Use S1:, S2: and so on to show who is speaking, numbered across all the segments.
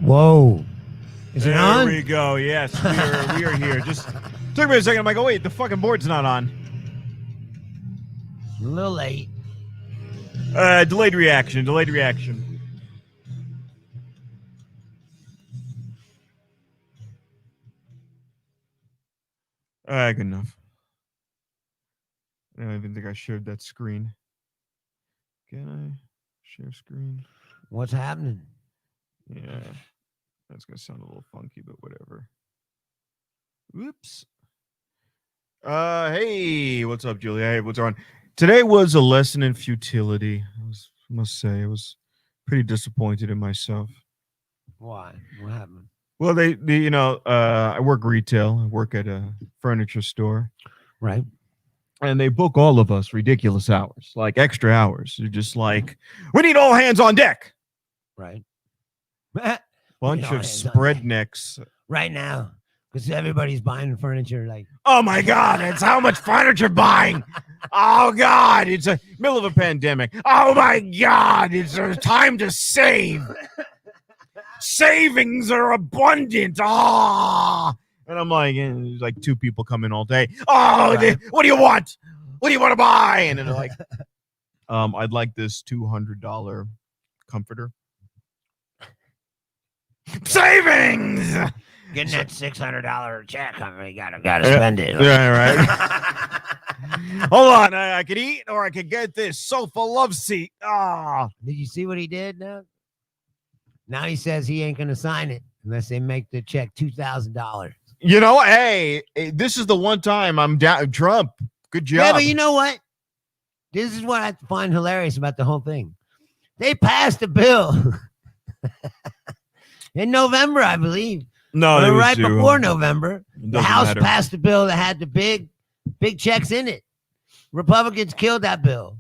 S1: Whoa. Is it on?
S2: There we go. Yes, we are here. Just took me a second. I'm like, oh, wait, the fucking board's not on.
S1: A little late.
S2: Delayed reaction. Good enough. I don't even think I shared that screen. Can I share screen?
S1: What's happening?
S2: Yeah. That's going to sound a little funky, but whatever. Whoops. Hey, what's up, Julia? Hey, what's on? Today was a lesson in futility. I must say, I was pretty disappointed in myself.
S1: Why? What happened?
S2: Well, I work retail. I work at a furniture store.
S1: Right.
S2: And they book all of us ridiculous hours, like extra hours. They're just like, we need all hands on deck.
S1: Right.
S2: Bunch of spread necks.
S1: Right now. Because everybody's buying furniture like,
S2: oh my God, it's how much furniture buying. Oh God, it's a middle of a pandemic. Oh my God, it's a time to save. Savings are abundant. And I'm like, there's like two people come in all day. Right. What do you want? What do you want to buy? And then they're like, I'd like this $200 comforter. Savings.
S1: Getting that $600 check, I really gotta spend it.
S2: Yeah, right. Hold on, I could eat or I could get this sofa love seat.
S1: Did you see what he did now? Now he says he ain't gonna sign it unless they make the check $2,000.
S2: You know, hey, this is the one time I'm down. Trump, good job.
S1: Yeah, but you know what? This is what I find hilarious about the whole thing. They passed a bill in November, I believe.
S2: No,
S1: right before November, the House passed a bill that had the big checks in it. Republicans killed that bill.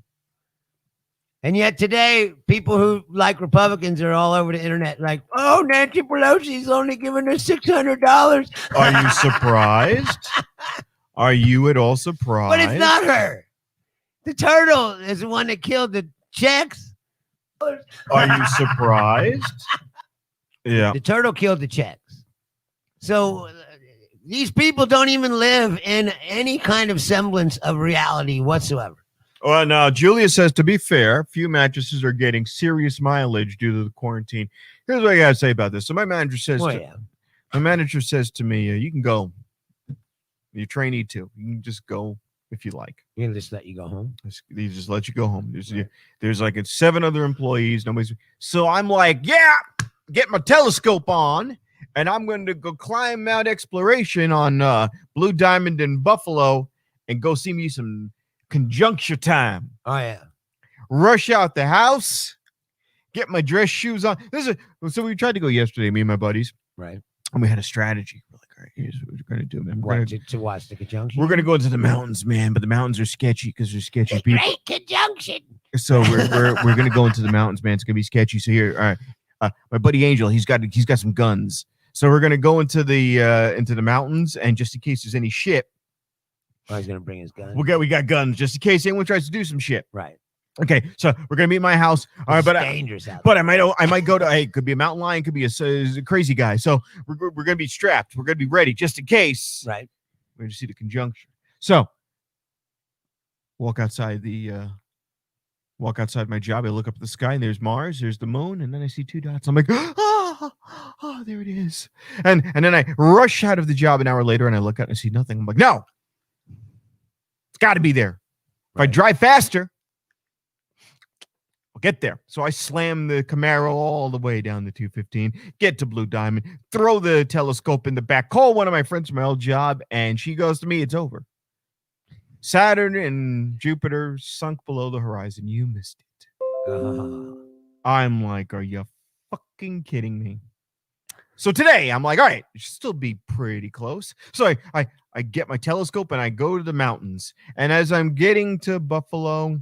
S1: And yet today, people who like Republicans are all over the internet like, oh, Nancy Pelosi's only giving us $600.
S2: Are you surprised? Are you at all surprised?
S1: But it's not her. The turtle is the one that killed the checks.
S2: Are you surprised? Yeah.
S1: The turtle killed the checks. So these people don't even live in any kind of semblance of reality whatsoever.
S2: Well, now, Julia says, to be fair, few mattresses are getting serious mileage due to the quarantine. Here's what I got to say about this. So my manager says, to me, you can go. Your trainee too. You can just go if you like.
S1: You can just let you go home.
S2: They just let you go home. There's like 7 other employees. So I'm like, yeah, get my telescope on. And I'm going to go climb Mount Exploration on Blue Diamond in Buffalo and go see me some conjuncture time.
S1: Oh, yeah.
S2: Rush out the house, get my dress shoes on. So we tried to go yesterday, me and my buddies.
S1: Right.
S2: And we had a strategy. We're like, all right, here's what we're going to do, man.
S1: To watch the conjunction?
S2: We're going to go into the mountains, man. But the mountains are sketchy because they're sketchy people.
S1: Great conjunction.
S2: So we're going to go into the mountains, man. It's going to be sketchy. So here, all right. My buddy Angel, he's got some guns. So we're gonna go into the mountains, and just in case there's any shit,
S1: he's gonna bring his gun.
S2: We got guns just in case anyone tries to do some shit.
S1: Right.
S2: Okay. So we're gonna meet my house. All right, but
S1: dangerous out there.
S2: But I might go to. Hey, could be a mountain lion, could be a crazy guy. So we're gonna be strapped. We're gonna be ready just in case.
S1: Right.
S2: We're gonna see the conjunction. So walk outside my job. I look up at the sky, and there's Mars. There's the moon, and then I see 2 dots. I'm like, oh, there it is. And then I rush out of the job an hour later, and I look out and I see nothing. I'm like, no, it's got to be there. If I drive faster, I'll get there. So I slam the Camaro all the way down the 215, get to Blue Diamond, throw the telescope in the back, call one of my friends from my old job, and she goes to me, it's over. Saturn and Jupiter sunk below the horizon. You missed it. I'm like, are you fucking kidding me? So today, I'm like, all right, it should still be pretty close. So I get my telescope and I go to the mountains. And as I'm getting to Buffalo,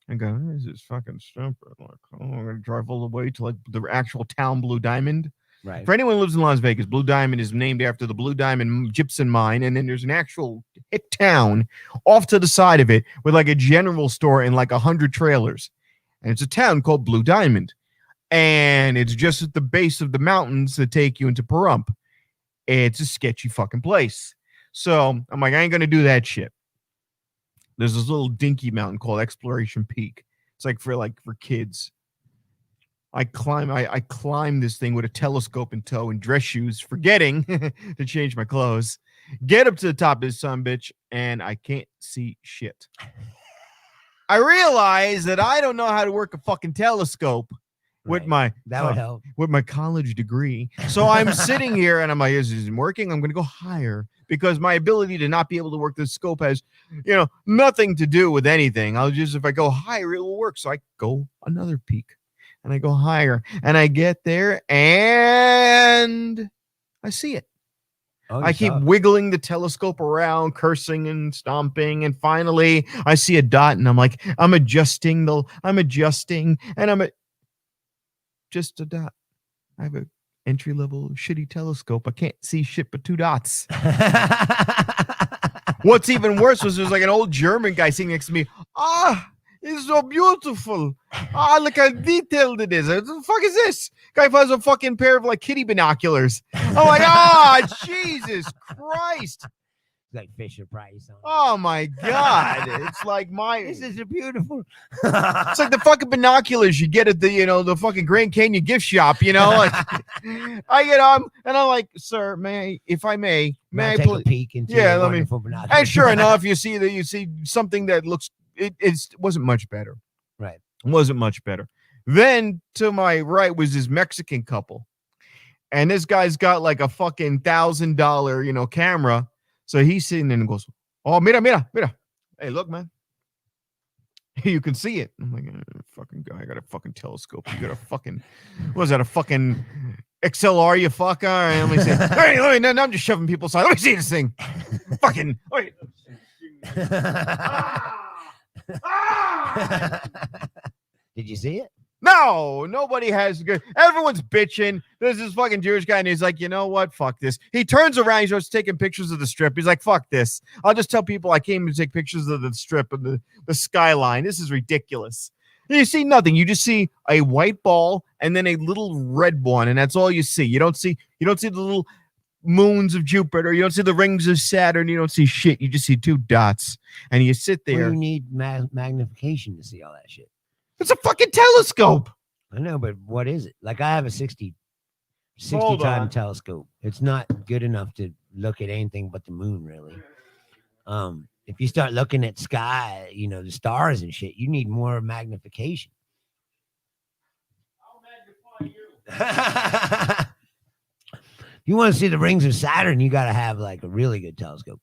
S2: I go, this is fucking stupid. Like, I'm going to drive all the way to like the actual town Blue Diamond.
S1: Right.
S2: For anyone who lives in Las Vegas, Blue Diamond is named after the Blue Diamond gypsum mine. And then there's an actual hit town off to the side of it with like a general store and like 100 trailers. And it's a town called Blue Diamond. and it's just at the base of the mountains that take you into Pahrump. It's a sketchy fucking place. So I'm like, I ain't gonna do that shit. There's this little dinky mountain called Exploration Peak. It's like for kids. I climb this thing with a telescope in tow and dress shoes, forgetting to change my clothes. Get up to the top of this sumbitch, and I can't see shit. I realize that I don't know how to work a fucking telescope with my
S1: that would help
S2: with my college degree. So I'm sitting here and I'm like, this isn't working. I'm going to go higher because my ability to not be able to work the scope has, nothing to do with anything. If I go higher, it will work. So I go another peak and I go higher and I get there and I see it.
S1: Oh,
S2: I keep wiggling the telescope around, cursing and stomping, and finally I see a dot, and I'm like, I'm adjusting, and just a dot. I have an entry-level shitty telescope. I can't see shit but two dots. What's even worse was there's like an old German guy sitting next to me. It's so beautiful. Look how detailed it is. What the fuck is this? Guy has a fucking pair of kitty binoculars. I'm like, Jesus Christ.
S1: It's like Fisher Price.
S2: Oh my God. It's like
S1: This is beautiful.
S2: It's like the fucking binoculars you get at the fucking Grand Canyon gift shop, I get on and I'm like, sir, if I may I
S1: take a peek into
S2: let me.
S1: binoculars.
S2: And sure enough, you see something that looks, it wasn't much better.
S1: Right.
S2: It wasn't much better. Then to my right was this Mexican couple. And this guy's got like a fucking $1,000, camera. So he's sitting there and goes, oh, mira. Hey, look, man. You can see it. I'm like, fucking guy, I got a fucking telescope. You got a fucking, what is that, a fucking XLR, you fuck? All right, let me see. Hey, no, I'm just shoving people aside. Let me see this thing. Fucking, wait.
S1: Did you see it?
S2: No, nobody has good. Everyone's bitching. There's this fucking Jewish guy, and he's like, you know what? Fuck this. He turns around, he starts taking pictures of the strip. He's like, fuck this. I'll just tell people I came to take pictures of the strip of the skyline. This is ridiculous. You see nothing. You just see a white ball and then a little red one, and that's all you see. You don't see the little moons of Jupiter. You don't see the rings of Saturn. You don't see shit. You just see two dots, and you sit there.
S1: Well, you need magnification to see all that shit.
S2: It's a fucking telescope.
S1: I know, but what is it? Like I have a 60 time telescope. It's not good enough to look at anything but the moon, really. If you start looking at sky, the stars and shit, you need more magnification.
S2: I'll magnify you.
S1: You want to see the rings of Saturn, you got to have like a really good telescope.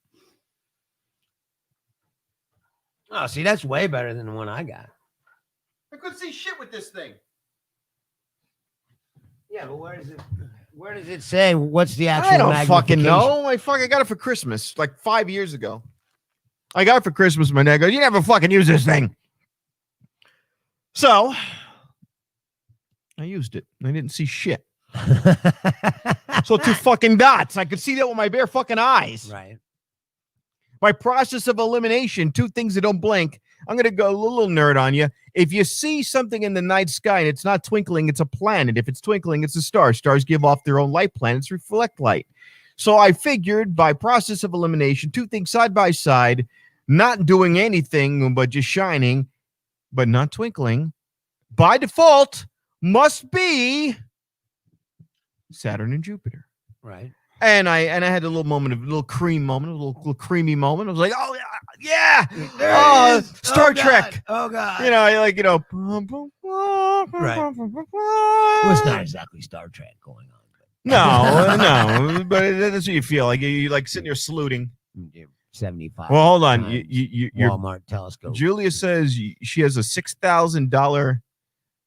S1: Oh, see, that's way better than the one I got.
S2: I couldn't see shit with this thing.
S1: Yeah, but where does it say what's the actual
S2: I don't fucking
S1: magnification?
S2: know. I got it for Christmas like 5 years ago. I got it for Christmas. My dad goes, you never fucking use this thing. So I used it. I didn't see shit. So two fucking dots. I could see that with my bare fucking eyes.
S1: Right.
S2: By process of elimination, two things that don't blink. I'm going to go a little nerd on you. If you see something in the night sky and it's not twinkling, it's a planet. If it's twinkling, it's a star. Stars give off their own light. Planets reflect light. So I figured by process of elimination, two things side by side, not doing anything but just shining, but not twinkling, by default, must be Saturn and Jupiter.
S1: Right.
S2: And I had a little creamy moment. I was like, oh yeah. Oh, Star Trek.
S1: Oh God.
S2: Right.
S1: Well, it's not exactly Star Trek going on.
S2: No, but that's what you feel like. You like sitting there saluting.
S1: 75.
S2: Well, hold on. You
S1: Walmart telescope.
S2: Julia says she has a $6,000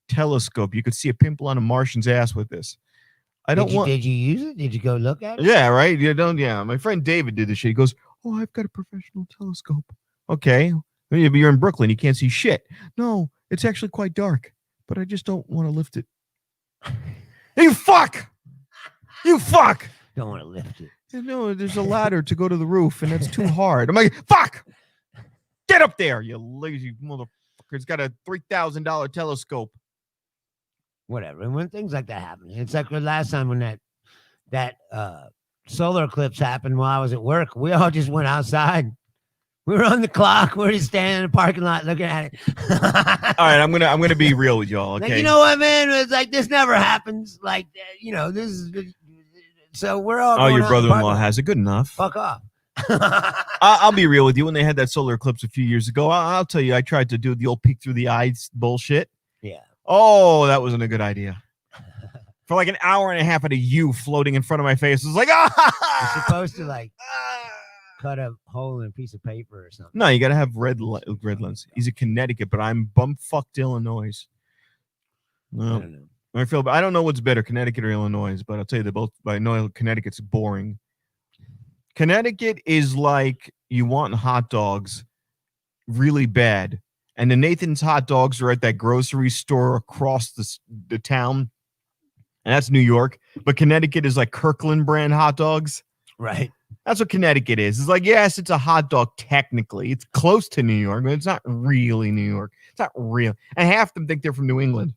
S2: telescope. You could see a pimple on a Martian's ass with this. Did you use it? Did you go look at it? Yeah, right. Yeah. My friend David did this shit. He goes, oh, I've got a professional telescope. Okay. You're in Brooklyn. You can't see shit. No, it's actually quite dark, but I just don't want to lift it. You fuck.
S1: Don't want to lift it.
S2: No, there's a ladder to go to the roof, and that's too hard. I'm like, fuck. Get up there, you lazy motherfucker. It's got a $3,000 telescope.
S1: whatever. And when things like that happen, it's like the last time when that solar eclipse happened while I was at work. We all just went outside. We were on the clock. We were just standing in the parking lot looking at it.
S2: All right, I'm gonna be real with y'all. Okay,
S1: Like, you know what, man? It's like this never happens. Like, this is so we're all.
S2: Oh,
S1: going
S2: your
S1: out in the parking
S2: brother-in-law
S1: lot.
S2: has it. Good enough.
S1: Fuck off.
S2: I'll be real with you. When they had that solar eclipse a few years ago, I'll tell you, I tried to do the old peek through the eyes bullshit.
S1: Yeah.
S2: Oh, that wasn't a good idea. For like an hour and a half, I had a U floating in front of my face. It was like,
S1: You're supposed to like cut a hole in a piece of paper or something.
S2: No, you got to have red lens. He's in Connecticut, but I'm bumfucked Illinois.
S1: I
S2: No,
S1: don't know.
S2: I don't know what's better, Connecticut or Illinois, but I'll tell you they both. I know Connecticut's boring. Connecticut is like you want hot dogs really bad, and the Nathan's hot dogs are at that grocery store across the town, and that's New York. But Connecticut is like Kirkland brand hot dogs.
S1: Right.
S2: That's what Connecticut is. It's like, yes, it's a hot dog technically. It's close to New York, but it's not really New York. It's not real. And half of them think they're from New England.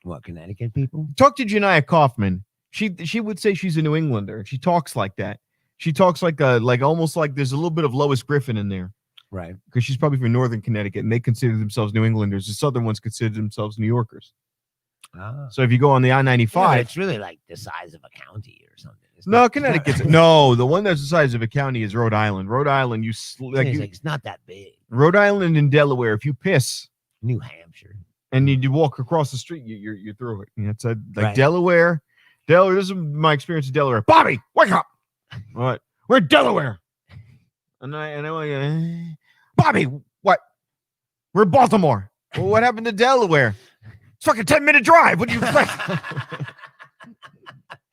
S1: What, Connecticut people?
S2: Talk to Janiyah Kaufman. She would say she's a New Englander. She talks like that. She talks like almost like there's a little bit of Lois Griffin in there.
S1: Right.
S2: Because she's probably from Northern Connecticut, and they consider themselves New Englanders. The Southern ones consider themselves New Yorkers.
S1: Ah.
S2: So if you go on the I-95,
S1: Yeah, it's really like the size of a county or something. It's
S2: no,
S1: not-
S2: Connecticut's no. The one that's the size of a county is Rhode Island. Rhode Island,
S1: it's not that big.
S2: Rhode Island and Delaware. If you piss
S1: New Hampshire.
S2: and you walk across the street, you're through it. You know, it's like
S1: Right.
S2: Delaware. This is my experience in Delaware. Bobby, wake up! What? We're in Delaware. And I went, Bobby, what? We're in Baltimore. Well, what happened to Delaware? It's fucking 10-minute drive. What do you expect?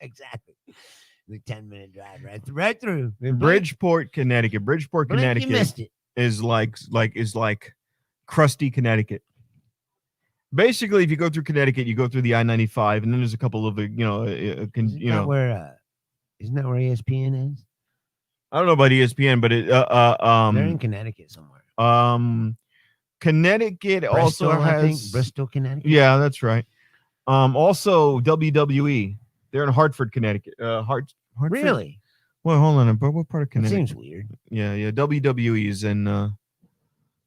S1: Exactly. The 10-minute drive right through.
S2: Bridgeport, Connecticut. Bridgeport,
S1: Blink,
S2: Connecticut
S1: you missed it.
S2: is like crusty Connecticut. Basically, if you go through Connecticut, you go through the I-95, and then there's a couple of
S1: Isn't that where ESPN is?
S2: I don't know about ESPN, but
S1: They're in Connecticut somewhere.
S2: Connecticut
S1: Bristol,
S2: also
S1: I think.
S2: has
S1: Bristol, Connecticut.
S2: Yeah, that's right. Also WWE. They're in Hartford, Connecticut. Hartford.
S1: Really?
S2: Well, hold on. What part of
S1: It
S2: Connecticut?
S1: seems weird.
S2: Yeah. WWE is in.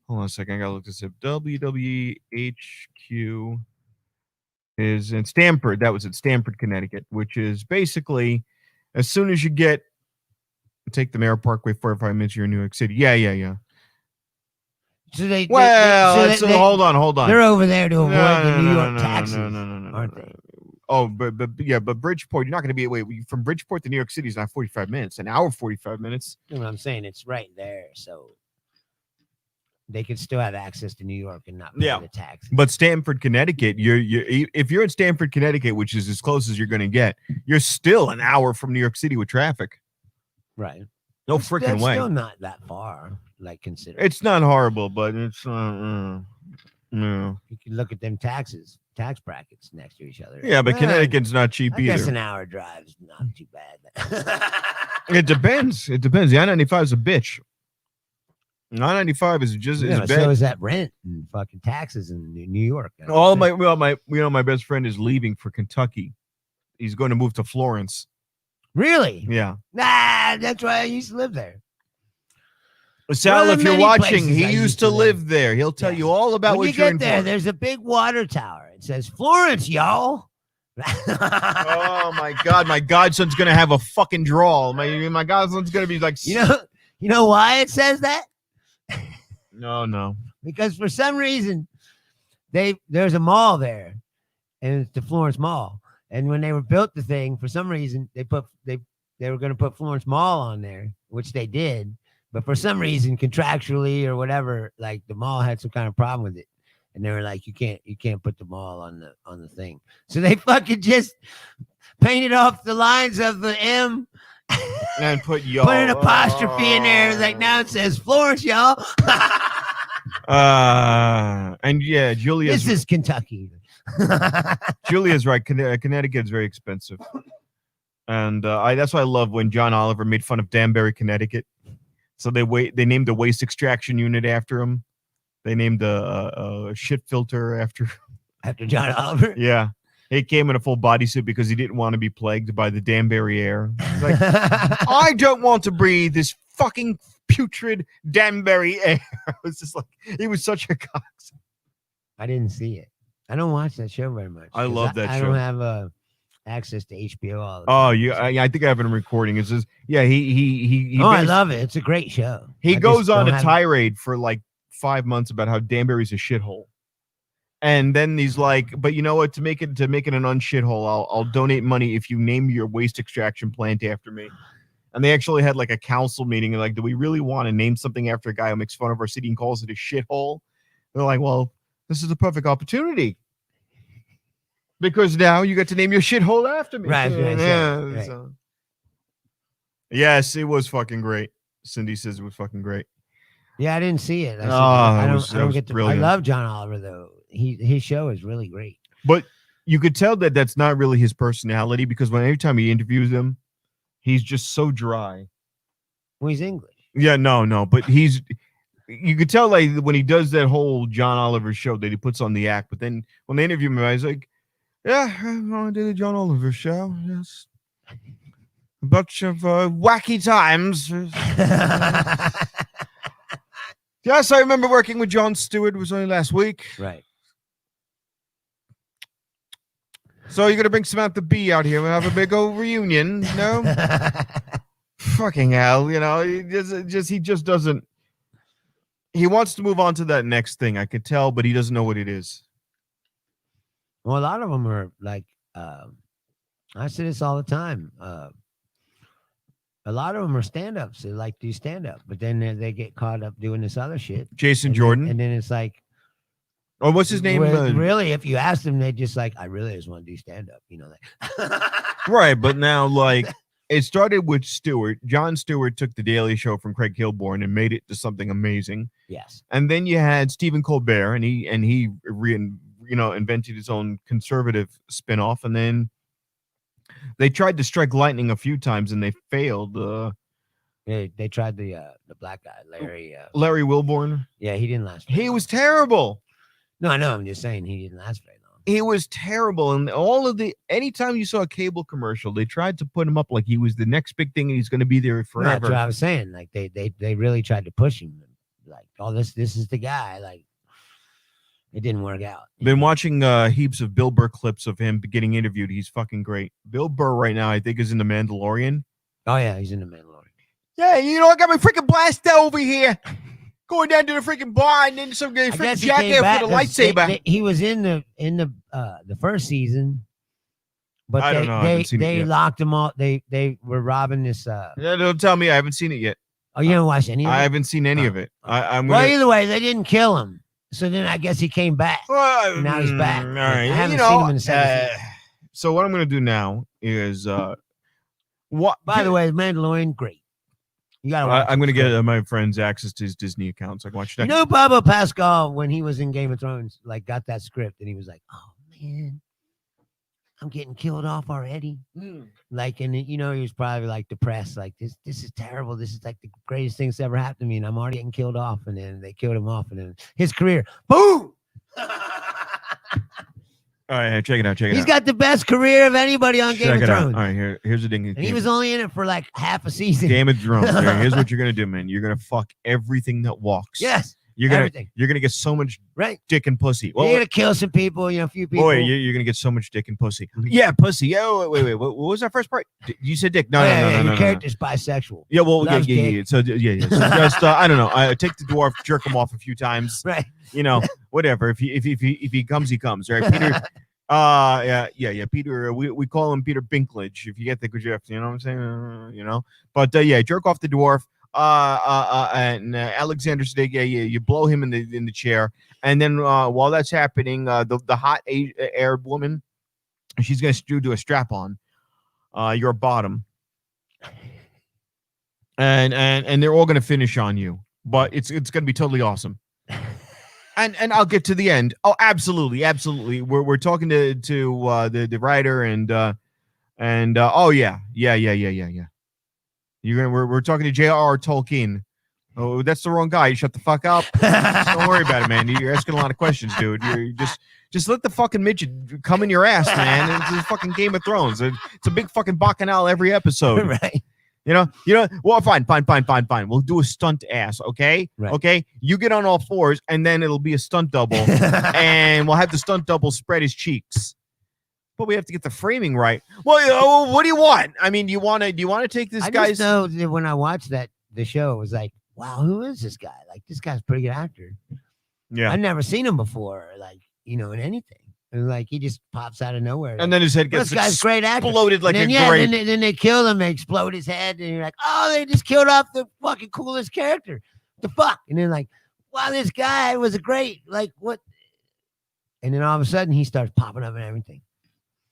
S2: Hold on a second. I gotta look this up. WWE HQ is in Stamford. That was at Stamford, Connecticut, which is basically as soon as you take the Mayor Parkway 45 minutes, you're in New York City. Yeah.
S1: So they
S2: Hold on.
S1: They're over there to avoid the New York taxes,
S2: no,
S1: aren't they?
S2: Oh, but Bridgeport, you're not going to be from Bridgeport to New York City is not 45 minutes, an hour 45 minutes.
S1: You know what I'm saying? It's right there, so they could still have access to New York and not pay the taxes.
S2: But Stamford, Connecticut, if you're in Stamford, Connecticut, which is as close as you're going to get, you're still an hour from New York City with traffic.
S1: Right.
S2: No
S1: That's
S2: freaking way.
S1: Still not that far. Like consider.
S2: It's not horrible, but it's no.
S1: You can look at them tax brackets next to each other.
S2: Yeah, but Connecticut's not cheap
S1: I guess
S2: either.
S1: an hour drive is not too bad.
S2: It depends. The I-95 is a bitch. I-95 is just as bad.
S1: So is that rent and fucking taxes in New York.
S2: My best friend is leaving for Kentucky. He's going to move to Florence.
S1: Really?
S2: Yeah.
S1: Nah, that's why I used to live there.
S2: Sal, if you're
S1: many
S2: watching,
S1: places
S2: he
S1: I
S2: used to live there. He'll tell you all about
S1: when
S2: what
S1: you
S2: you're
S1: get
S2: in
S1: there.
S2: for.
S1: There's a big water tower. It says Florence, y'all.
S2: Oh my God, my godson's gonna have a fucking drawl. My godson's gonna be like,
S1: you know why it says that?
S2: No.
S1: Because for some reason, there's a mall there, and it's the Florence Mall. And when they were built the thing, for some reason they were going to put Florence Mall on there, which they did. But for some reason, contractually or whatever, like the mall had some kind of problem with it, and they were like, "You can't put the mall on the thing." So they fucking just painted off the lines of the M
S2: and put y'all.
S1: Put an apostrophe in there. Like now it says Florence, y'all.
S2: And yeah, Julia's.
S1: This is Kentucky.
S2: Julia's right. Connecticut's very expensive, and that's why I love when John Oliver made fun of Danbury, Connecticut. So they named a waste extraction unit after him. They named a shit filter after
S1: John Oliver.
S2: Yeah, He came in a full bodysuit because he didn't want to be plagued by the Danbury air. He's like, I don't want to breathe this fucking putrid Danbury air. It was just like, he was such a cox.
S1: I didn't see it. I don't watch that show very much.
S2: I love that
S1: I
S2: show.
S1: don't have access to HBO all the
S2: Oh,
S1: time.
S2: yeah. I think I have been recording. It's just, yeah, he
S1: I love it. It's a great show.
S2: He
S1: I
S2: goes
S1: just
S2: on
S1: don't
S2: a
S1: have-
S2: tirade for like 5 months about how Danbury's a shithole. And then he's like, but you know what? To make it an unshithole, I'll donate money if you name your waste extraction plant after me. And they actually had like a council meeting. And like, do we really want to name something after a guy who makes fun of our city and calls it a shithole? They're like, well, this is a perfect opportunity. Because now you get to name your shithole after me.
S1: Right.
S2: So. Yes, it was fucking great. Cindy says it was fucking great.
S1: Yeah, I didn't see it.
S2: That
S1: I
S2: was
S1: don't get to.
S2: brilliant.
S1: I love John Oliver though. His show is really great.
S2: But you could tell that that's not really his personality because every time he interviews him, he's just so dry.
S1: Well, he's English.
S2: Yeah, no, but you could tell like when he does that whole John Oliver show that he puts on the act, but then when they interview him, he's like, yeah, I did a John Oliver show. Yes. A bunch of wacky times. Yes, I remember working with Jon Stewart. It was only last week.
S1: Right.
S2: So you're gonna bring Samantha Bee out here and have a big old reunion, no? Fucking hell, he just doesn't. He wants to move on to that next thing, I could tell, but he doesn't know what it is.
S1: Well, a lot of them are like, I say this all the time. A lot of them are stand-ups. They like to do stand-up, but then they get caught up doing this other shit.
S2: Jason Jordan.
S1: And then it's like,
S2: oh, what's his name?
S1: Really, if you ask them, they just like, I really just want to do stand-up,
S2: Right, but now like it started with Stewart. Jon Stewart took the Daily Show from Craig Kilborn and made it to something amazing.
S1: Yes.
S2: And then you had Stephen Colbert, and he invented his own conservative spinoff, and then they tried to strike lightning a few times and they failed.
S1: They tried the black guy,
S2: Larry Wilborn.
S1: Yeah, he didn't last.
S2: He was terrible.
S1: No, I know. I'm just saying he didn't last very long.
S2: He was terrible. And anytime you saw a cable commercial, they tried to put him up like he was the next big thing and he's going to be there forever.
S1: That's what I was saying. Like they really tried to push him. Like, oh, this is the guy. Like, it didn't work out.
S2: Been watching heaps of Bill Burr clips of him getting interviewed. He's fucking great. Bill Burr right now, I think, is in The Mandalorian.
S1: Oh, yeah, he's in The Mandalorian.
S2: Yeah, I got my freaking blaster over here. Going down to the freaking bar and then some guy freaking jacket for the lightsaber.
S1: He was in the first season, but
S2: I don't know. I haven't seen it
S1: they
S2: yet.
S1: locked him all. They were robbing this.
S2: Yeah, don't tell me I haven't seen it yet.
S1: Oh, you haven't watched any of it?
S2: I haven't seen any of it. I'm
S1: well,
S2: gonna...
S1: either way, they didn't kill him. So then I guess he came back.
S2: Well,
S1: Now he's back.
S2: All right.
S1: I haven't seen him in the second season.
S2: So what I'm going to do now is what?
S1: By the way, Mandalorian, great. You got to watch.
S2: I'm going to get my friend's access to his Disney account so I can watch that.
S1: You know, Pablo Pascal, when he was in Game of Thrones, like got that script and he was like, "Oh man, I'm getting killed off already." Like, and he was probably like depressed, like this is terrible. This is like the greatest thing that's ever happened to me, and I'm already getting killed off. And then they killed him off, and then his career, boom.
S2: All right, check it out.
S1: He's got the best career of anybody on Game of Thrones.
S2: All right, here's the thing.
S1: And he was only in it for like half a season.
S2: Game of Thrones. Here's what you're gonna do, man. You're gonna fuck everything that walks.
S1: Yes.
S2: You're gonna get so much dick and pussy.
S1: Well, you're gonna kill some people, a few people.
S2: Boy, you're gonna get so much dick and pussy. Yeah, pussy. Yeah, wait. What was that first part? You said dick. No.
S1: Your character's bisexual.
S2: Yeah, well, yeah. So yeah. So just I don't know. I take the dwarf, jerk him off a few times.
S1: Right.
S2: Whatever. If he comes, he comes. Right, Peter. Yeah. Peter. We call him Peter Binklage. If you get the drift, you know what I'm saying. But jerk off the dwarf. And Alexander Siddig, you blow him in the chair, and then while that's happening, the hot Arab woman, she's gonna do a strap on your bottom, and they're all gonna finish on you, but it's gonna be totally awesome. And I'll get to the end. Oh, absolutely. We're talking to the writer and oh yeah. We're talking to J.R.R. Tolkien, Oh, that's the wrong guy. You shut the fuck up. Don't worry about it, man. You're asking a lot of questions, dude. You're just let the fucking midget come in your ass, man. It's a fucking Game of Thrones. It's a big fucking bacchanal every episode.
S1: Right.
S2: You know. Well, fine. We'll do a stunt ass, okay?
S1: Right.
S2: Okay. You get on all fours, and then it'll be a stunt double, and we'll have the stunt double spread his cheeks. But we have to get the framing right. Well, what do you want? I mean, do you want to take this
S1: I
S2: guy's?
S1: just know that when I watched the show, it was like, wow, who is this guy? Like, this guy's a pretty good actor.
S2: Yeah.
S1: I've never seen him before, like, in anything. And like, he just pops out of nowhere.
S2: And then his head gets
S1: this guy's a great actor.
S2: exploded like
S1: and
S2: a
S1: then,
S2: grape.
S1: then they kill him, they explode his head, and you're like, oh, they just killed off the fucking coolest character. What the fuck? And then like, wow, this guy was a great, like, what? And then all of a sudden, he starts popping up and everything.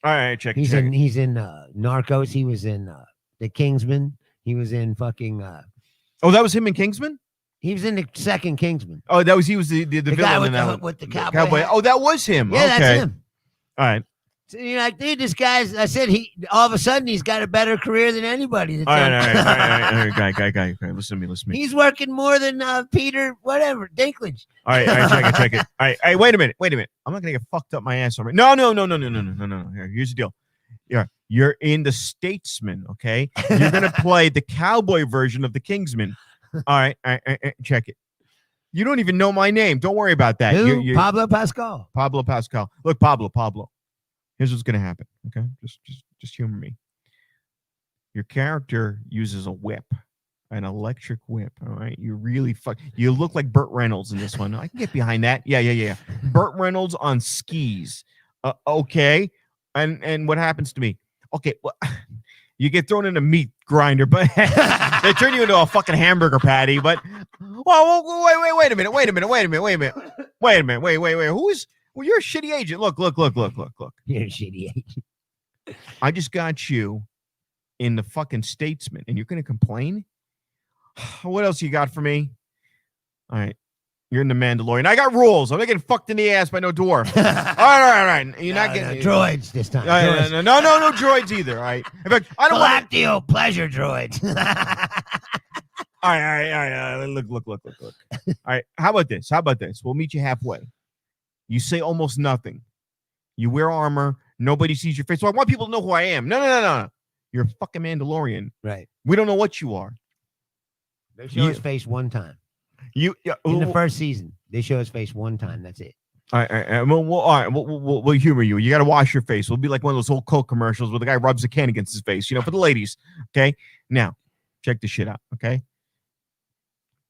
S2: All right, check.
S1: He's in Narcos. He was in The Kingsman. He was in fucking.
S2: Oh, that was him in Kingsman.
S1: He was in the second Kingsman.
S2: Oh, he was the villain
S1: guy
S2: in
S1: with
S2: that
S1: the,
S2: one.
S1: with the cowboy. hat.
S2: Oh, that was him.
S1: Yeah,
S2: okay.
S1: that's him.
S2: All right.
S1: So you're like, dude, this guy's. I said he. All of a sudden, he's got a better career than anybody.
S2: All right. Guy. Listen to me.
S1: He's working more than Peter, whatever, Dinklage.
S2: All right, check it. All right, wait a minute. I'm not gonna get fucked up my ass on. No. Here's the deal. Yeah, you're in The Statesman, okay? You're gonna play the cowboy version of the Kingsman. All right, check it. You don't even know my name. Don't worry about that.
S1: Who? Pablo Pascal.
S2: Pablo Pascal. Look, Pablo. Here's what's gonna happen. Okay, just humor me. Your character uses a whip, an electric whip. All right, you really You look like Burt Reynolds in this one. I can get behind that. Yeah. Burt Reynolds on skis. Okay. And what happens to me? Okay, well, you get thrown in a meat grinder, but they turn you into a fucking hamburger patty. But wait a minute. Wait. Well, you're a shitty agent. Look.
S1: You're a shitty agent.
S2: I just got you in the fucking Statesman, and you're gonna complain? What else you got for me? All right. You're in The Mandalorian. I got rules. I'm not getting fucked in the ass by no dwarf. All right. You're not getting
S1: droids this time.
S2: No droids either. All right. In fact, I don't want
S1: Galactio pleasure droids.
S2: All right. Look. All right. How about this? We'll meet you halfway. You say almost nothing. You wear armor. Nobody sees your face. So I want people to know who I am. No. You're a fucking Mandalorian.
S1: Right.
S2: We don't know what you are.
S1: They show his face one time. In the first season, they show his face one time. That's it.
S2: All right. All right. We'll humor you. You got to wash your face. We'll be like one of those old Coke commercials where the guy rubs a can against his face, for the ladies. Okay. Now, check this shit out. Okay.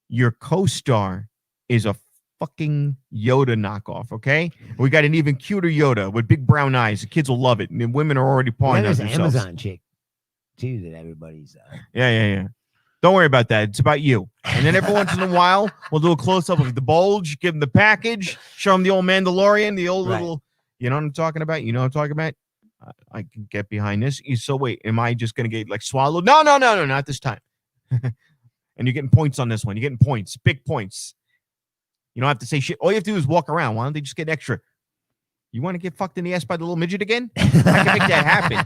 S2: Your co-star is a fucking Yoda knockoff. Okay. We got an even cuter Yoda with big brown eyes. The kids will love it. And women are already pawing
S1: there's
S2: at
S1: an
S2: themselves.
S1: Amazon chick, too, that everybody's.
S2: Yeah. Don't worry about that. It's about you. And then every once in a while, we'll do a close-up of the bulge, give them the package, show them the old Mandalorian, the old little, you know what I'm talking about? I can get behind this. So wait, am I just going to get swallowed? No, not this time. And you're getting points on this one. You're getting points, big points. You don't have to say shit. All you have to do is walk around. Why don't they just get extra? You want to get fucked in the ass by the little midget again? I can make that happen.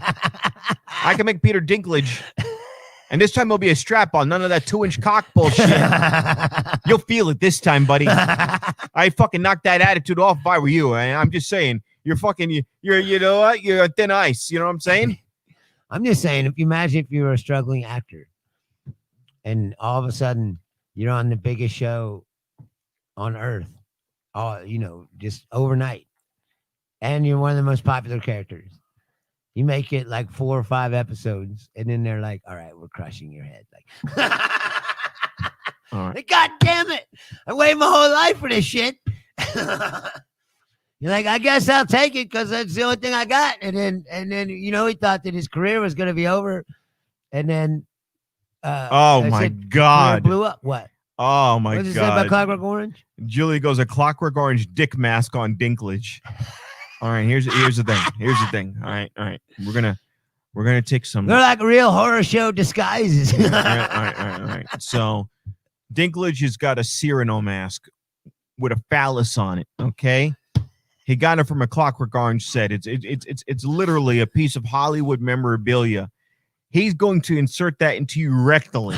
S2: I can make Peter Dinklage. And this time there'll be a strap on. None of that 2-inch cock bullshit. You'll feel it this time, buddy. I fucking knocked that attitude off if I were you. I'm just saying, you're you know what? You're on thin ice. You know what I'm saying?
S1: I'm just saying, imagine if you were a struggling actor and all of a sudden you're on the biggest show on earth, just overnight. And you're one of the most popular characters. You make it like 4 or 5 episodes, and then they're like, all right, we're crushing your head. Like,
S2: all right.
S1: God damn it. I waited my whole life for this shit. You're like, I guess I'll take it because that's the only thing I got. And then he thought that his career was going to be over. And then,
S2: my God.
S1: Blew up. What?
S2: Oh, my God.
S1: What does it say about Clockwork Orange?
S2: Julie goes, a Clockwork Orange dick mask on Dinklage. All right, here's the thing. All right. We're gonna take some.
S1: They're like real horror show disguises.
S2: All right. So, Dinklage has got a Cyrano mask with a phallus on it. Okay, he got it from a Clockwork Orange set. It's literally a piece of Hollywood memorabilia. He's going to insert that into you rectally.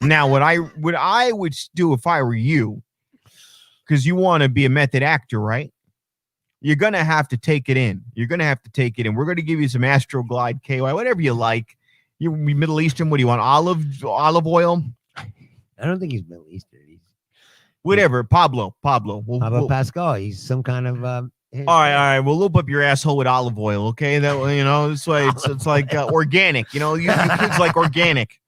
S2: Now, what I would do if I were you, because you want to be a method actor, right? You're gonna have to take it in. We're gonna give you some Astroglide KY, whatever you like. You Middle Eastern. What do you want? Olive oil?
S1: I don't think he's Middle Eastern. He's
S2: Whatever. Pablo.
S1: Pablo Pascal. He's some kind of.
S2: All right. We'll loop up your asshole with olive oil, okay? That way, this way it's like organic. You kids like organic.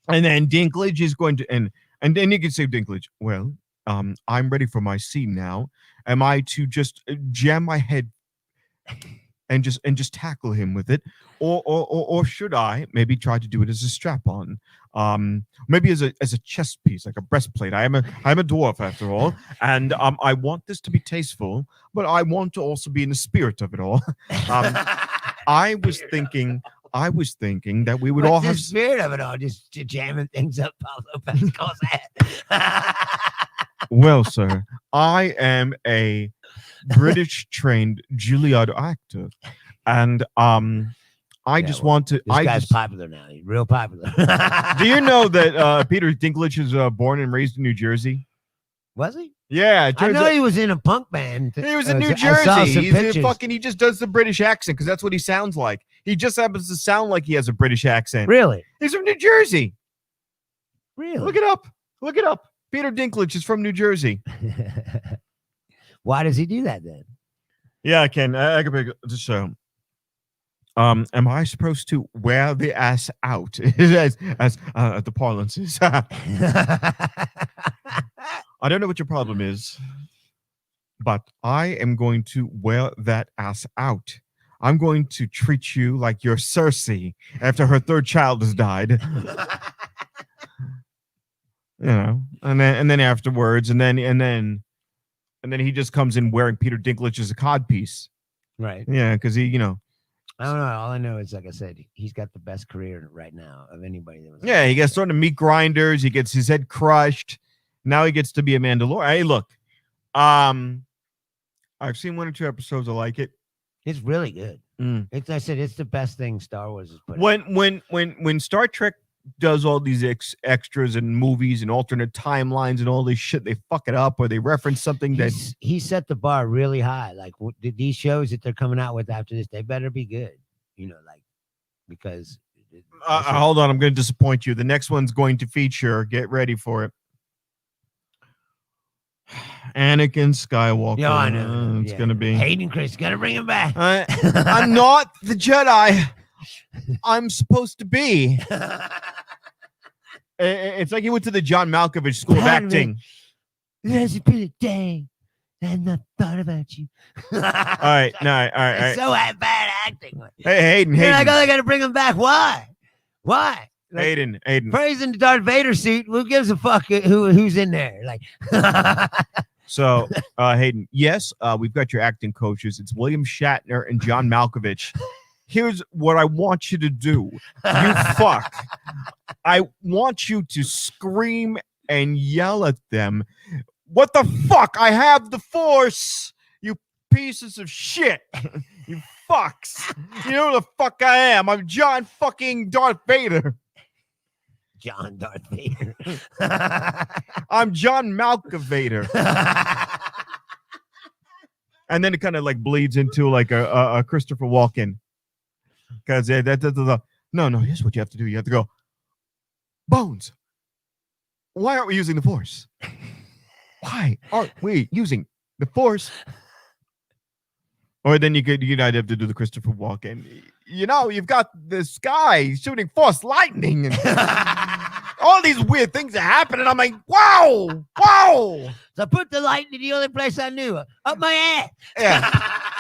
S2: And then Dinklage is going to and then you can say Dinklage. Well, I'm ready for my scene now. Am I to just jam my head and just tackle him with it, or should I maybe try to do it as a strap-on? Maybe as a chest piece, like a breastplate. I'm a dwarf after all, and I want this to be tasteful, but I want to also be in the spirit of it all. I was thinking that we would all have
S1: the spirit of it all, just jamming things up Pablo Pascal's head.
S2: Well, sir, I am a British trained Juilliard actor, and I just want to.
S1: This guy's popular now. He's real popular.
S2: Do you know that Peter Dinklage is born and raised in New Jersey?
S1: Was he?
S2: Yeah,
S1: I know he was in a punk band.
S2: He was in New Jersey. He just does the British accent because that's what he sounds like. He just happens to sound like he has a British accent.
S1: Really?
S2: He's from New Jersey.
S1: Really?
S2: Look it up. Peter Dinklage is from New Jersey.
S1: Why does he do that then?
S2: Yeah, I can. I can pick just so. Am I supposed to wear the ass out as the parlance is? I don't know what your problem is, but I am going to wear that ass out. I'm going to treat you like you're Cersei after her third child has died. And then afterwards, and then he just comes in wearing Peter Dinklage as a codpiece.
S1: Right.
S2: Yeah, because he,
S1: I don't know. All I know is, like I said, he's got the best career right now of anybody that was.
S2: Yeah, he gets thrown to meat grinders. He gets his head crushed. Now he gets to be a Mandalorian. Hey, look, I've seen 1 or 2 episodes. I like it.
S1: It's really good. I said it's the best thing Star Wars has put.
S2: When Star Trek does all these extras and movies and alternate timelines and all this shit, they fuck it up or they reference something that
S1: he set the bar really high. Like these shows that they're coming out with after this, they better be good. Because
S2: hold on, I'm going to disappoint you. The next one's going to feature. Get ready for it. Anakin Skywalker.
S1: Yeah, I know.
S2: It's going to be
S1: Hayden Chris. Got to bring him back.
S2: I'm not the Jedi I'm supposed to be. It's like he went to the John Malkovich School of Acting.
S1: There's been a day and I thought about you.
S2: All right.
S1: It's so bad acting.
S2: Hey, Hayden.
S1: I got to bring him back. Why? Like,
S2: Hayden.
S1: Praising the Darth Vader suit. Who gives a fuck who's in there? Like.
S2: So, Hayden, yes, we've got your acting coaches. It's William Shatner and John Malkovich. Here's what I want you to do. You fuck. I want you to scream and yell at them. What the fuck? I have the Force. You pieces of shit. You fucks. You know who the fuck I am. I'm John fucking Darth Vader.
S1: John Darth Vader.
S2: I'm John Malkovator. And then it kind of like bleeds into like a Christopher Walken. Because no, here's what you have to do. You have to go, Bones, why aren't we using the Force? Why aren't we using the Force? Or then you'd have to do the Christopher Walken. You've got this guy shooting Force lightning and all these weird things are happening. I'm like, wow.
S1: So I put the lightning the only place I knew, up my ass.
S2: Yeah.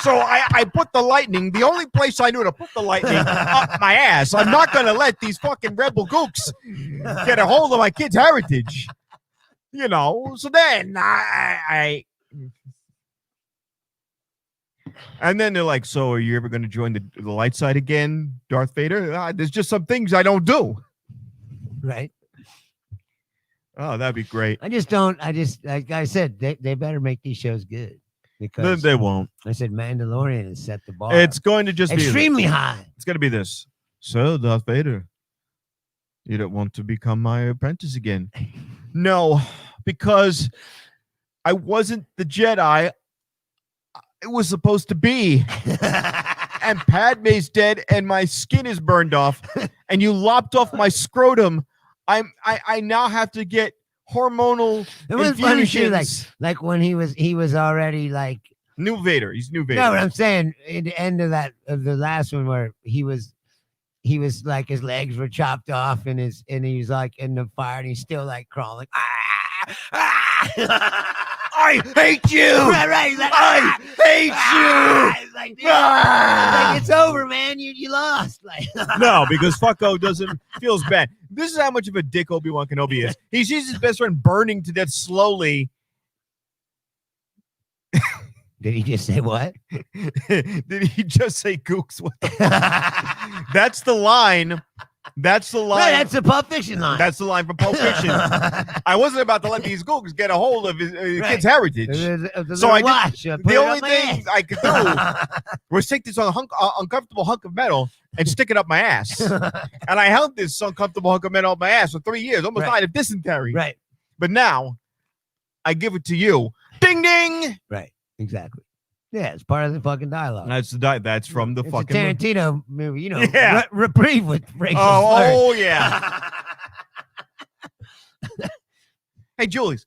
S2: So I put the lightning, the only place I knew to put the lightning, up my ass. I'm not going to let these fucking rebel gooks get a hold of my kid's heritage. So then I and then they're like, so are you ever going to join the light side again, Darth Vader? There's just some things I don't do.
S1: Right.
S2: Oh, that'd be great.
S1: Like I said, they better make these shows good. because
S2: They won't.
S1: I said Mandalorian has set the bar.
S2: It's going to just
S1: extremely high.
S2: It's going to be this. So, Darth Vader, you don't want to become my apprentice again? No, because I wasn't the Jedi it was supposed to be. And Padme's dead and my skin is burned off and you lopped off my scrotum. I now have to get hormonal
S1: It was funny too,
S2: infusions.
S1: like when he was already like
S2: New Vader. He's New Vader.
S1: no, but I'm saying at the end of the last one where he was like his legs were chopped off and he was like in the fire and he's still like crawling.
S2: I hate you.
S1: Right. He's like,
S2: I hate you.
S1: He's like, dude, like, it's over, man. You lost. Like
S2: No, because fucko feels bad. This is how much of a dick Obi-Wan Kenobi is. He sees his best friend burning to death slowly.
S1: Did he just say what?
S2: Did he just say gooks? What the fuck? That's the line. That's the line.
S1: Right, that's the Pulp Fiction line.
S2: That's the line from Pulp Fiction. I wasn't about to let these gooks get a hold of his kid's heritage. So I did, the only thing I could do was take this uncomfortable hunk of metal and stick it up my ass. And I held this uncomfortable hunk of metal up my ass for 3 years, almost died of dysentery.
S1: Right.
S2: But now I give it to you. Ding ding.
S1: Right. Exactly. Yeah, it's part of the fucking dialogue.
S2: That's from the
S1: it's
S2: fucking
S1: a Tarantino movie, you know.
S2: Yeah.
S1: Reprieve with racial
S2: Oh yeah. Hey, Julius.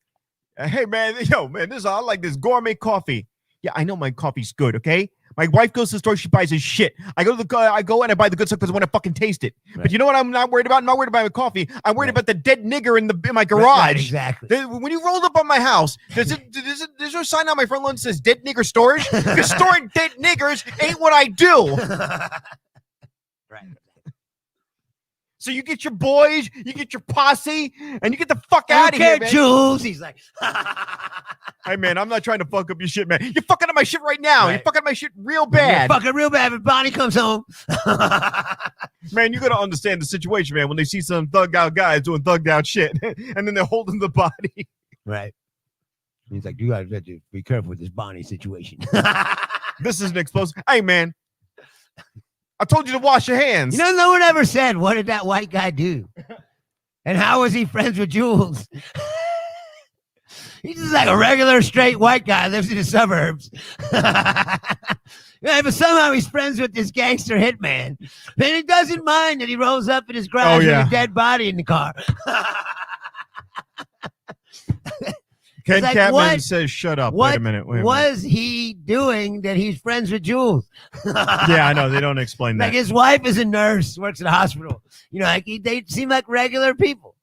S2: Hey man, I like this gourmet coffee. Yeah, I know my coffee's good. Okay, my wife goes to the store, she buys his shit. I go and I buy the good stuff because I want to fucking taste it. Right. But you know what? I'm not worried about. I'm not worried about my coffee. I'm worried about the dead nigger in my garage.
S1: Right, exactly.
S2: When you rolled up on my house, there's a sign on my front lawn that says "dead nigger storage"? Because storing dead niggers ain't what I do.
S1: Right.
S2: So you get your boys, you get your posse, and you get the fuck out of here, man.
S1: Jules. He's like,
S2: hey, man, I'm not trying to fuck up your shit, man. You're fucking up my shit right now. Right. You're fucking up my shit real bad.
S1: You're fucking real bad when Bonnie comes home.
S2: Man, you got to understand the situation, man, when they see some thugged out guys doing thugged out shit, and then they're holding the body.
S1: Right. He's like, you guys have to be careful with this Bonnie situation.
S2: This is an explosive. Hey, man. I told you to wash your hands.
S1: You know, no one ever said, what did that white guy do? And how was he friends with Jules? He's just like a regular straight white guy, lives in the suburbs. Yeah, but somehow he's friends with this gangster hitman. And he doesn't mind that he rolls up in his garage with a dead body in the car.
S2: Ken like, Catman says, shut up. Wait a minute.
S1: What was he doing that he's friends with Jules?
S2: Yeah, I know. They don't explain that.
S1: Like his wife is a nurse, works at a hospital. You know, like they seem like regular people.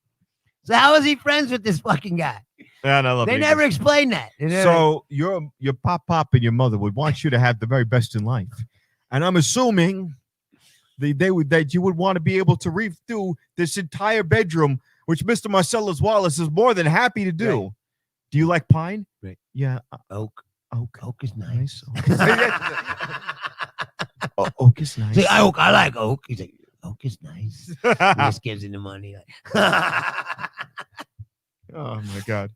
S1: So how is he friends with this fucking guy?
S2: Yeah, no,
S1: they never explained that.
S2: So your pop and your mother would want you to have the very best in life. And I'm assuming that you would want to be able to read through this entire bedroom, which Mr. Marcellus Wallace is more than happy to do. Right. Do you like pine?
S1: Right.
S2: Yeah.
S1: Oak. Oak is nice.
S2: Oak is nice.
S1: See, I like oak. He's like, oak is nice. He just gives him the money.
S2: Oh my God.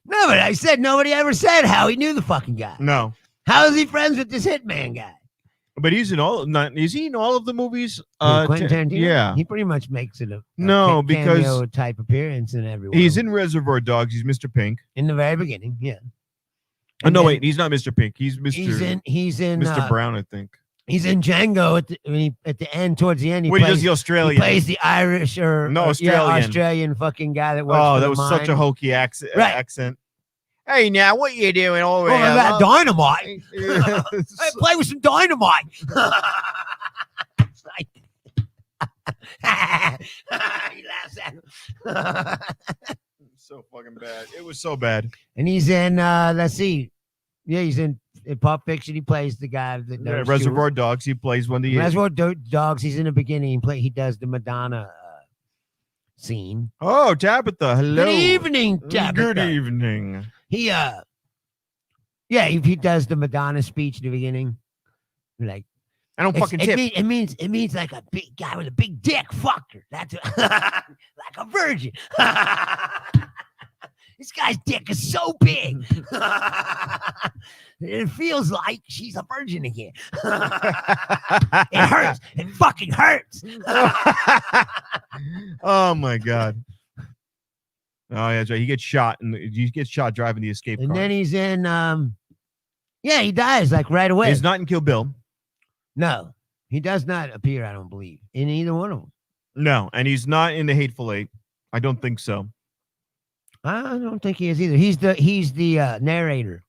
S1: No, but I said nobody ever said how he knew the fucking guy.
S2: No.
S1: How is he friends with this hitman guy?
S2: But he's in all. Is he in all of the movies?
S1: Quentin Tarantino?
S2: Yeah,
S1: he pretty much makes it a
S2: because
S1: cameo type appearance in everyone.
S2: He's in Reservoir Dogs. He's Mr. Pink
S1: in the very beginning. Yeah.
S2: Oh no, wait, he's not Mr. Pink. He's Mr.
S1: He's in
S2: Mr. Brown, I think.
S1: He's in Django at the end, towards the end.
S2: He plays the Australian.
S1: He plays the Irish Australian fucking guy that works.
S2: Oh, that was such a hokey accent.
S1: Right.
S2: Accent. Hey, now what you doing over there?
S1: That dynamite. I play with some dynamite. He laughs at him.
S2: So fucking bad. It was so bad.
S1: And he's in. Let's see. Yeah, he's in Pulp Fiction. He plays the guy that
S2: Reservoir Dogs. He plays one of the
S1: Reservoir Dogs. He's in the beginning. He does the Madonna scene.
S2: Oh, Tabitha. Hello.
S1: Good evening, Tabitha.
S2: Good evening.
S1: He does the Madonna speech at the beginning. Like,
S2: I don't fucking tip.
S1: It means like a big guy with a big dick fucked her. That's like a virgin. This guy's dick is so big. It feels like she's a virgin again. It hurts. It fucking hurts.
S2: Oh my god. Oh yeah, that's right. He gets shot, and he gets shot driving the escape
S1: And
S2: car.
S1: then he's in. Yeah, he dies like right away.
S2: He's not in Kill Bill.
S1: No, he does not appear. I don't believe in either one of them.
S2: No, and he's not in the Hateful Eight. I don't think so.
S1: I don't think he is either. He's the narrator.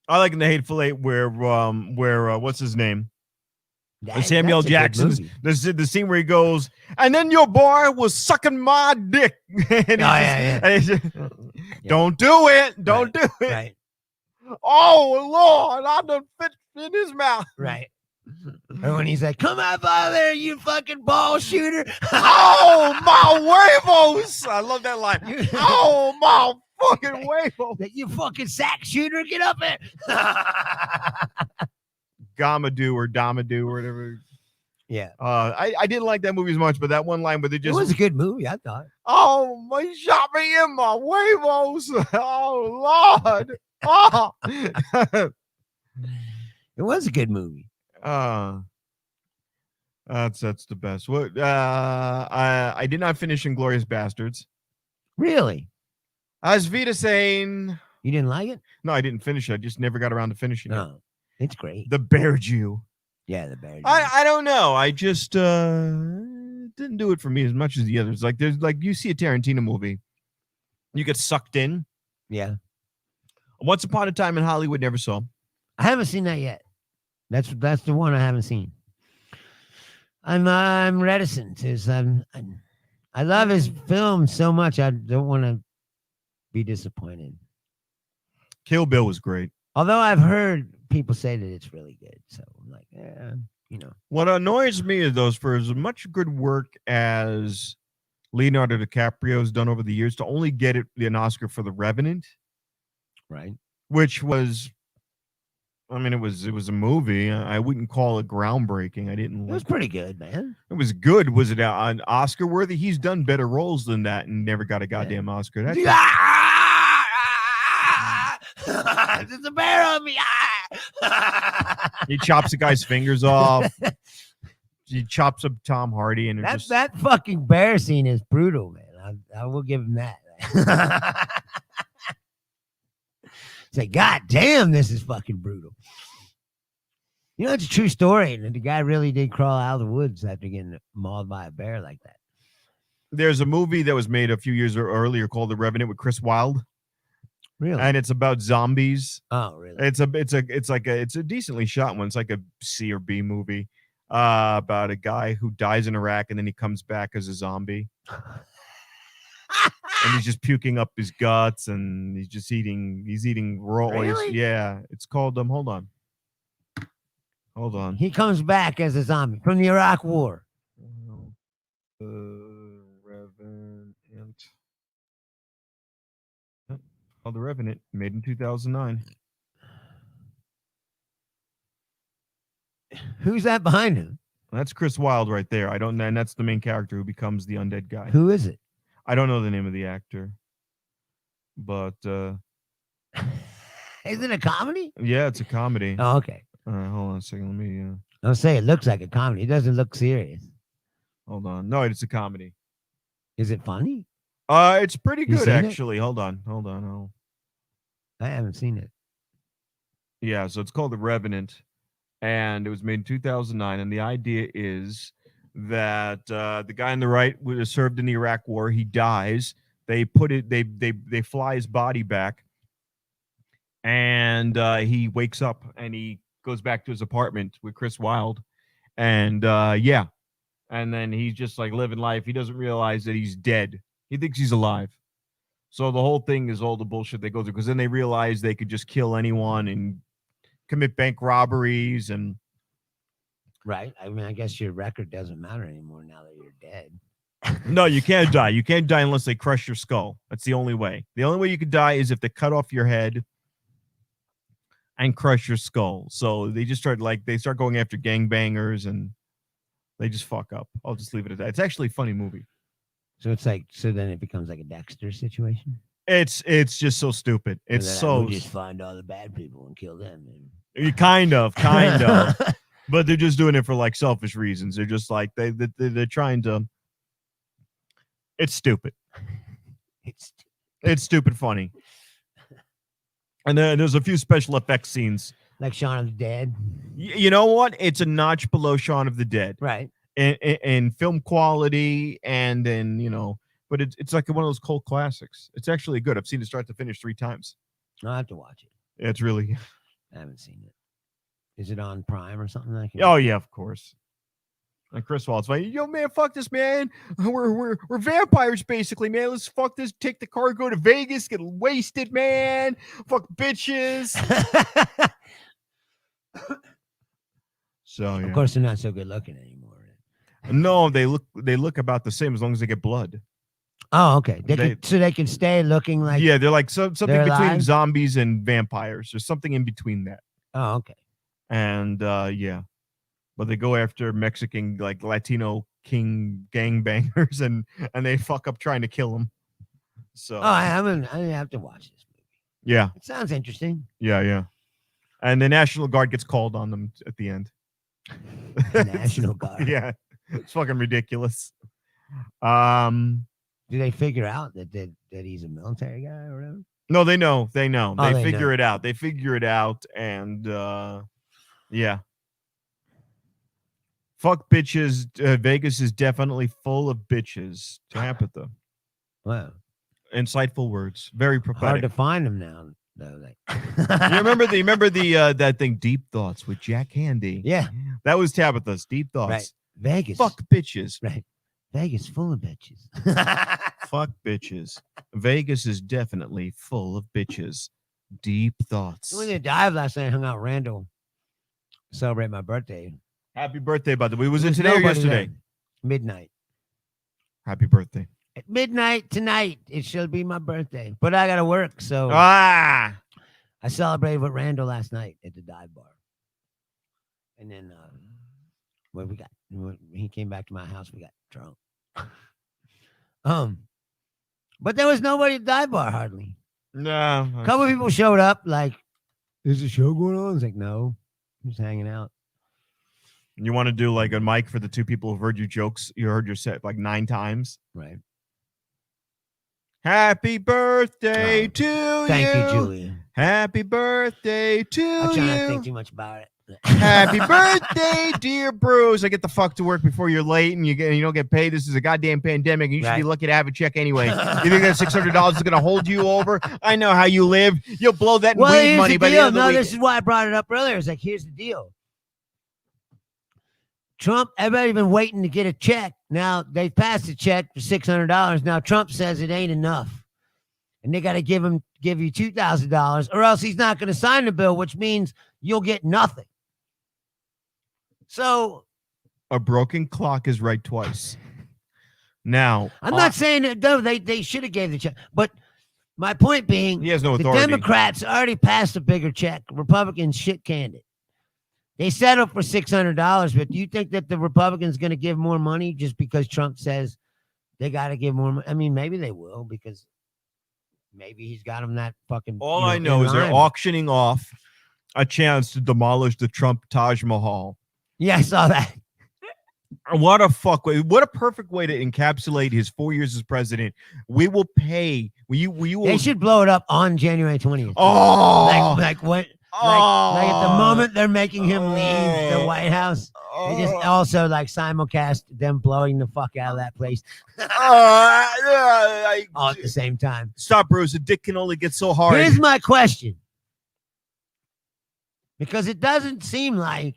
S2: I like in the Hateful Eight where what's his name?
S1: That-
S2: Samuel
S1: that's a good
S2: Jackson's
S1: movie.
S2: the scene where he goes, and then your boy was sucking my dick. And don't do it. Don't do it.
S1: Right,
S2: Oh Lord, I done fit in his mouth.
S1: right. Or when he's like, "Come on, father, you fucking ball shooter!"
S2: Oh my huevos! I love that line. Oh my fucking huevos!
S1: That you fucking sack shooter, get up there.
S2: Gamadoo or Damadoo or whatever.
S1: Yeah,
S2: I didn't like that movie as much, but that one line where they
S1: it
S2: just
S1: was a good movie. I thought.
S2: oh, he shot me in my huevos. Oh Lord. Oh.
S1: It was a good movie.
S2: That's the best. What I did not finish Inglourious Bastards.
S1: Really?
S2: As Vita saying,
S1: You didn't like it?
S2: no, I didn't finish it. I just never got around to finishing it.
S1: No, it's great.
S2: The Bear Jew.
S1: Yeah, the bear.
S2: I don't know. I just didn't do it for me as much as the others. Like there's like you see a Tarantino movie, you get sucked in.
S1: Yeah,
S2: Once Upon a Time in Hollywood, never saw.
S1: I haven't seen that yet. That's the one I haven't seen. I'm reticent because I love his film so much. I don't want to be disappointed.
S2: Kill Bill was great.
S1: Although I've heard people say that it's really good, so I'm like, you know.
S2: What annoys me is those for as much good work as Leonardo DiCaprio's done over the years to only get an Oscar for The Revenant,
S1: Right.
S2: which was, I mean, it was a movie. I wouldn't call it groundbreaking. I didn't.
S1: It was pretty good, man.
S2: It was good. Was it an Oscar worthy? He's done better roles than that and never got a goddamn Oscar. That's
S1: There's a bear on me.
S2: he chops the guy's fingers off. He chops up Tom Hardy, and
S1: That fucking bear scene is brutal, man. I will give him that. Say, God damn, this is fucking brutal. You know, it's a true story, and the guy really did crawl out of the woods after getting mauled by a bear like that.
S2: There's a movie that was made a few years earlier called The Revenant with Chris Wilde,
S1: Really?
S2: and it's about zombies.
S1: Oh, really?
S2: It's a decently shot one. It's like a C or B movie about a guy who dies in Iraq and then he comes back as a zombie. And he's just puking up his guts and he's eating raw.
S1: Really?
S2: Yeah. It's called hold on.
S1: He comes back as a zombie from the Iraq War.
S2: Revenant. Called The Revenant, made in 2009.
S1: Who's that behind him?
S2: That's Chris Wilde right there. I don't know, and that's the main character who becomes the undead guy.
S1: Who is it?
S2: I don't know the name of the actor, but
S1: Is it a comedy?
S2: yeah, it's a comedy.
S1: Oh, okay.
S2: Hold on a second. Let me.
S1: I'll say it looks like a comedy. It doesn't look serious.
S2: Hold on. No, it's a comedy.
S1: Is it funny?
S2: It's pretty
S1: You
S2: good
S1: seen it?
S2: actually. Hold on.
S1: I haven't seen it.
S2: Yeah, so it's called The Revenant, and it was made in 2009. And the idea is that the guy on the right was served in the Iraq War. He dies. They fly his body back, and he wakes up and he goes back to his apartment with Chris Wilde, and and then he's just like living life. He doesn't realize that he's dead. He thinks he's alive. So the whole thing is all the bullshit they go through, because then they realize they could just kill anyone and commit bank robberies and.
S1: Right. I mean, I guess your record doesn't matter anymore now that you're dead.
S2: No, you can't die. You can't die unless they crush your skull. That's the only way. The only way you could die is if they cut off your head and crush your skull. So they start going after gangbangers and they just fuck up. I'll just leave it at that. It's actually a funny movie.
S1: So it's like, so then it becomes like a Dexter situation.
S2: It's just so stupid. It's so
S1: we just find all the bad people and kill them.
S2: kind of, but they're just doing it for like selfish reasons. They're just like they're trying to. It's stupid. It's stupid funny. And then there's a few special effects scenes.
S1: Like Shaun of the Dead.
S2: You know what? It's a notch below Shaun of the Dead.
S1: Right.
S2: In film quality and in, you know, but it's like one of those cult classics. It's actually good. I've seen it start to finish 3 times.
S1: I'll have to watch it.
S2: It's really.
S1: I haven't seen it. Is it on Prime or something like that?
S2: Oh, yeah, of course. And Chris Wallace like, yo, man, fuck this, man. We're vampires, basically, man. Let's fuck this. Take the car, go to Vegas, get wasted, man. Fuck bitches. So yeah.
S1: Of course, they're not so good looking anymore.
S2: No, they look about the same as long as they get blood.
S1: Oh, okay. They can stay looking like.
S2: Yeah, they're like something between
S1: alive?
S2: zombies and vampires. There's something in between that.
S1: Oh, okay.
S2: And yeah, but they go after Mexican, like Latino king gangbangers, and they fuck up trying to kill them. So
S1: I have to watch this movie.
S2: Yeah,
S1: it sounds interesting.
S2: Yeah. And the National Guard gets called on them at the end.
S1: National Guard.
S2: Yeah, it's fucking ridiculous.
S1: Do they figure out that he's a military guy or whatever?
S2: No, they know.
S1: They
S2: figure
S1: know.
S2: it out. They figure it out, and yeah. Fuck bitches. Vegas is definitely full of bitches. Tabitha.
S1: Wow.
S2: Insightful words. Very prophetic.
S1: Hard to find them now, though.
S2: You remember the that thing, Deep Thoughts with Jack Handy?
S1: Yeah.
S2: That was Tabitha's Deep Thoughts.
S1: Right. Vegas.
S2: Fuck bitches.
S1: Right. Vegas full of bitches.
S2: Fuck bitches. Vegas is definitely full of bitches. Deep Thoughts.
S1: I went to dive last night. I hung out with Randall. Celebrate my birthday.
S2: Happy birthday, by the way. Was it today or yesterday?
S1: There. Midnight.
S2: Happy birthday.
S1: At midnight tonight, it shall be my birthday. But I got to work, so
S2: I
S1: celebrated with Randall last night at the dive bar. And then when he came back to my house, we got drunk. But there was nobody at the dive bar hardly.
S2: No.
S1: A couple of people showed up, like, is a show going on? I was like, no, I'm just hanging out.
S2: You want to do like a mic for the 2 people who've heard your jokes? You heard your set like 9 times.
S1: Right.
S2: Happy birthday to you.
S1: Thank you, Julia.
S2: Happy birthday to you.
S1: I'm trying not to think too much about it.
S2: Happy birthday, dear Bruce. I get the fuck to work before you're late and you don't get paid. This is a goddamn pandemic. You should be lucky to have a check anyway. You think that $600 is going to hold you over? I know how you live. You'll blow that weed money by the end of the week.
S1: This is why I brought it up earlier. It's like, here's the deal. Trump, everybody's been waiting to get a check. Now they passed a check for $600. Now Trump says it ain't enough. And they got to give you $2,000 or else he's not going to sign the bill, which means you'll get nothing. So
S2: a broken clock is right twice. Now,
S1: I'm not saying that they should have gave the check, but my point being,
S2: he has no authority.
S1: The Democrats already passed a bigger check. Republicans shit canned it. They settled for $600, but do you think that the Republicans going to give more money just because Trump says they got to give more money? I mean, maybe they will because maybe he's got them that fucking.
S2: All I know is they're auctioning off a chance to demolish the Trump Taj Mahal.
S1: Yeah, I saw that.
S2: What a fuck way! What a perfect way to encapsulate his 4 years as president. We will pay. They
S1: should blow it up on January 20th.
S2: Oh,
S1: like what? Like at the moment they're making him leave the White House, they just also like simulcast them blowing the fuck out of that place. All at the same time.
S2: Stop, Bruce. A dick can only get so hard.
S1: Here's my question. Because it doesn't seem like,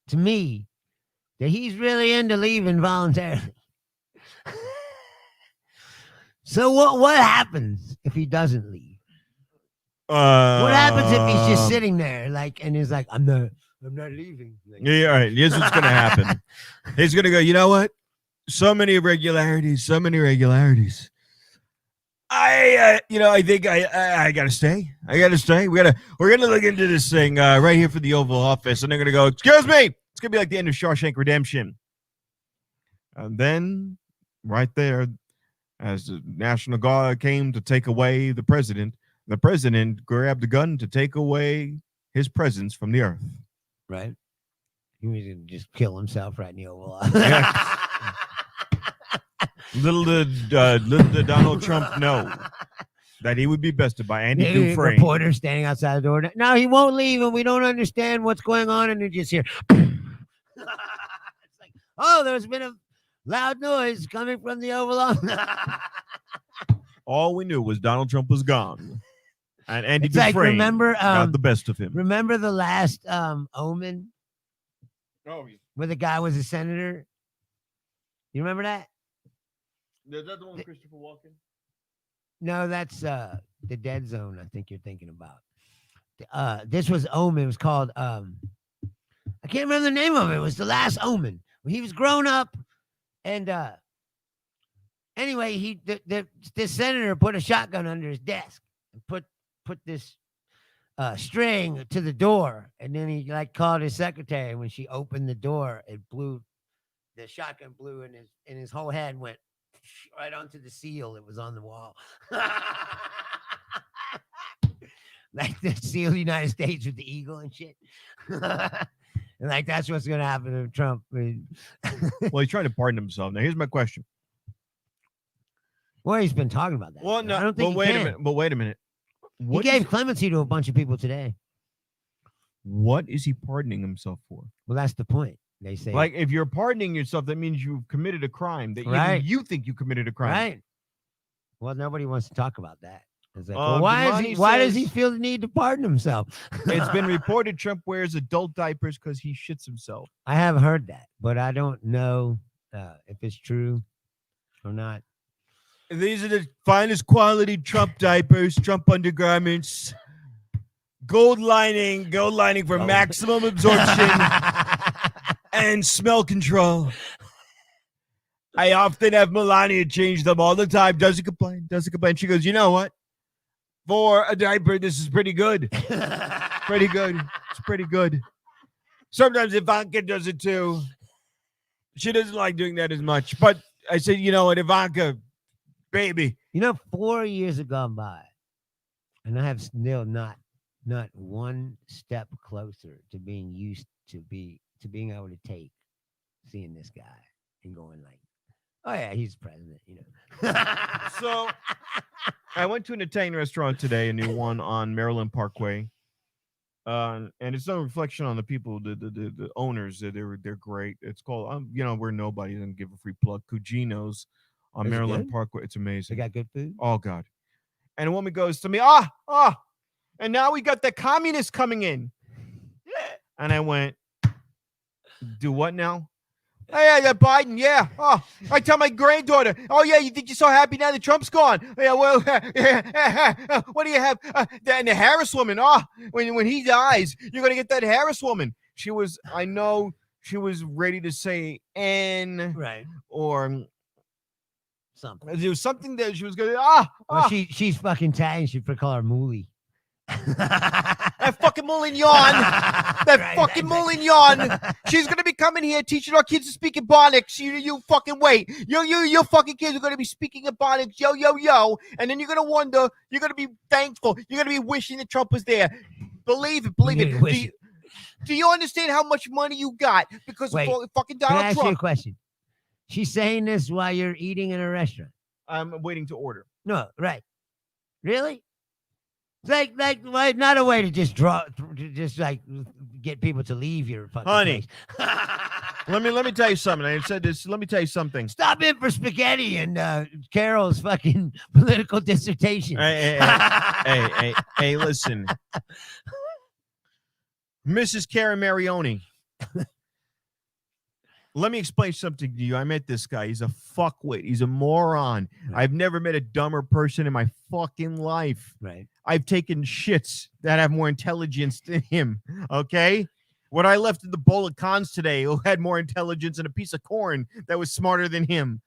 S1: to me, that he's really into leaving voluntarily. So what happens if he doesn't leave? What happens if he's just sitting there, like, and he's like, I'm not leaving. Like,
S2: yeah, all right. Here's what's gonna happen. He's gonna go, you know what? So many irregularities. I think I gotta stay. We're gonna look into this thing right here for the Oval Office, and they're gonna go, excuse me. It's gonna be like the end of Shawshank Redemption. And then, right there, as the National Guard came to take away the president grabbed the gun to take away his presence from the earth.
S1: Right. He was going to just kill himself right in the Oval Office.
S2: Yeah. Little did Donald Trump know that he would be bested by Andy Dufresne.
S1: Reporter standing outside the door. No, he won't leave, and we don't understand what's going on. And you just hear, it's like, oh, there's been a loud noise coming from the Oval Office.
S2: All we knew was Donald Trump was gone, and Andy
S1: it's like,
S2: Dufresne
S1: remember,
S2: got the best of him.
S1: Remember the last Omen,
S2: Oh, yeah.
S1: where the guy was a senator? You remember that?
S2: Is that the one with Christopher Walken?
S1: No, that's the Dead Zone. I think you're thinking about. This was Omen. It was called. I can't remember the name of it. It was the last Omen. When he was grown up, and anyway, this senator put a shotgun under his desk and put this string to the door, and then he like called his secretary. When she opened the door, it blew. The shotgun blew, and his whole head went right onto the seal. It was on the wall. Like the seal of the United States with the eagle and shit. And like that's what's going to happen to Trump.
S2: Well, he's trying to pardon himself. Now, here's my question.
S1: Well, he's been talking about that.
S2: Well, no,
S1: I don't think
S2: wait a minute.
S1: He gave clemency to a bunch of people today.
S2: What is he pardoning himself for?
S1: Well, that's the point. They say,
S2: like, if you're pardoning yourself, that means you've committed a crime. That
S1: right.
S2: you think you committed a crime.
S1: Right. Well, nobody wants to talk about that. It's like, well, why does he feel the need to pardon himself?
S2: It's been reported Trump wears adult diapers because he shits himself.
S1: I have heard that, but I don't know if it's true or not.
S2: These are the finest quality Trump diapers, Trump undergarments, gold lining for maximum absorption and smell control. I often have Melania change them all the time. Doesn't complain. She goes, you know what? For a diaper, this is pretty good. Pretty good. It's pretty good. Sometimes Ivanka does it too. She doesn't like doing that as much. But I said, you know what, Ivanka, baby.
S1: 4 years have gone by, and I have still not one step closer to being used to being able to take seeing this guy and going like, oh yeah, he's president,
S2: So I went to an Italian restaurant today, a new one on Maryland Parkway. And it's no reflection on the people, the owners. They're great. It's called, we're nobody. Doesn't give a free plug. Cugino's on Maryland Parkway. It's amazing.
S1: They got good food.
S2: Oh God! And a woman goes to me, and now we got the communists coming in. And I went, do what now? Hey, Biden, yeah. Oh, I tell my granddaughter, oh, yeah, you think you're so happy now that Trump's gone? Yeah, well, what do you have? And the Harris woman, when he dies, you're going to get that Harris woman. She was ready to say N.
S1: Right.
S2: Or
S1: something.
S2: There was something that she was going to,
S1: Well, she's fucking Italian. She'd call her Mooly.
S2: That fucking Moulignon. Moulignon. She's gonna be coming here teaching our kids to speak Ebonics. You fucking wait. Your fucking kids are gonna be speaking Ebonics. Yo. And then you're gonna wonder. You're gonna be thankful. You're gonna be wishing that Trump was there. Believe it. Do you understand how much money you got because of fucking Donald Trump?
S1: Can I ask you a question? She's saying this while you're eating in a restaurant.
S2: I'm waiting to order.
S1: No, right? Really? Like, not a way to just get people to leave your fucking
S2: honey.
S1: place.
S2: let me tell you something. I said this. Let me tell you something.
S1: Stop in for spaghetti and Carol's fucking political dissertation.
S2: Hey, listen, Mrs. Karen Marioni. Let me explain something to you. I met this guy. He's a fuckwit. He's a moron. Right. I've never met a dumber person in my fucking life.
S1: Right.
S2: I've taken shits that have more intelligence than him. Okay? What I left in the bowl of cons today who had more intelligence than a piece of corn that was smarter than him.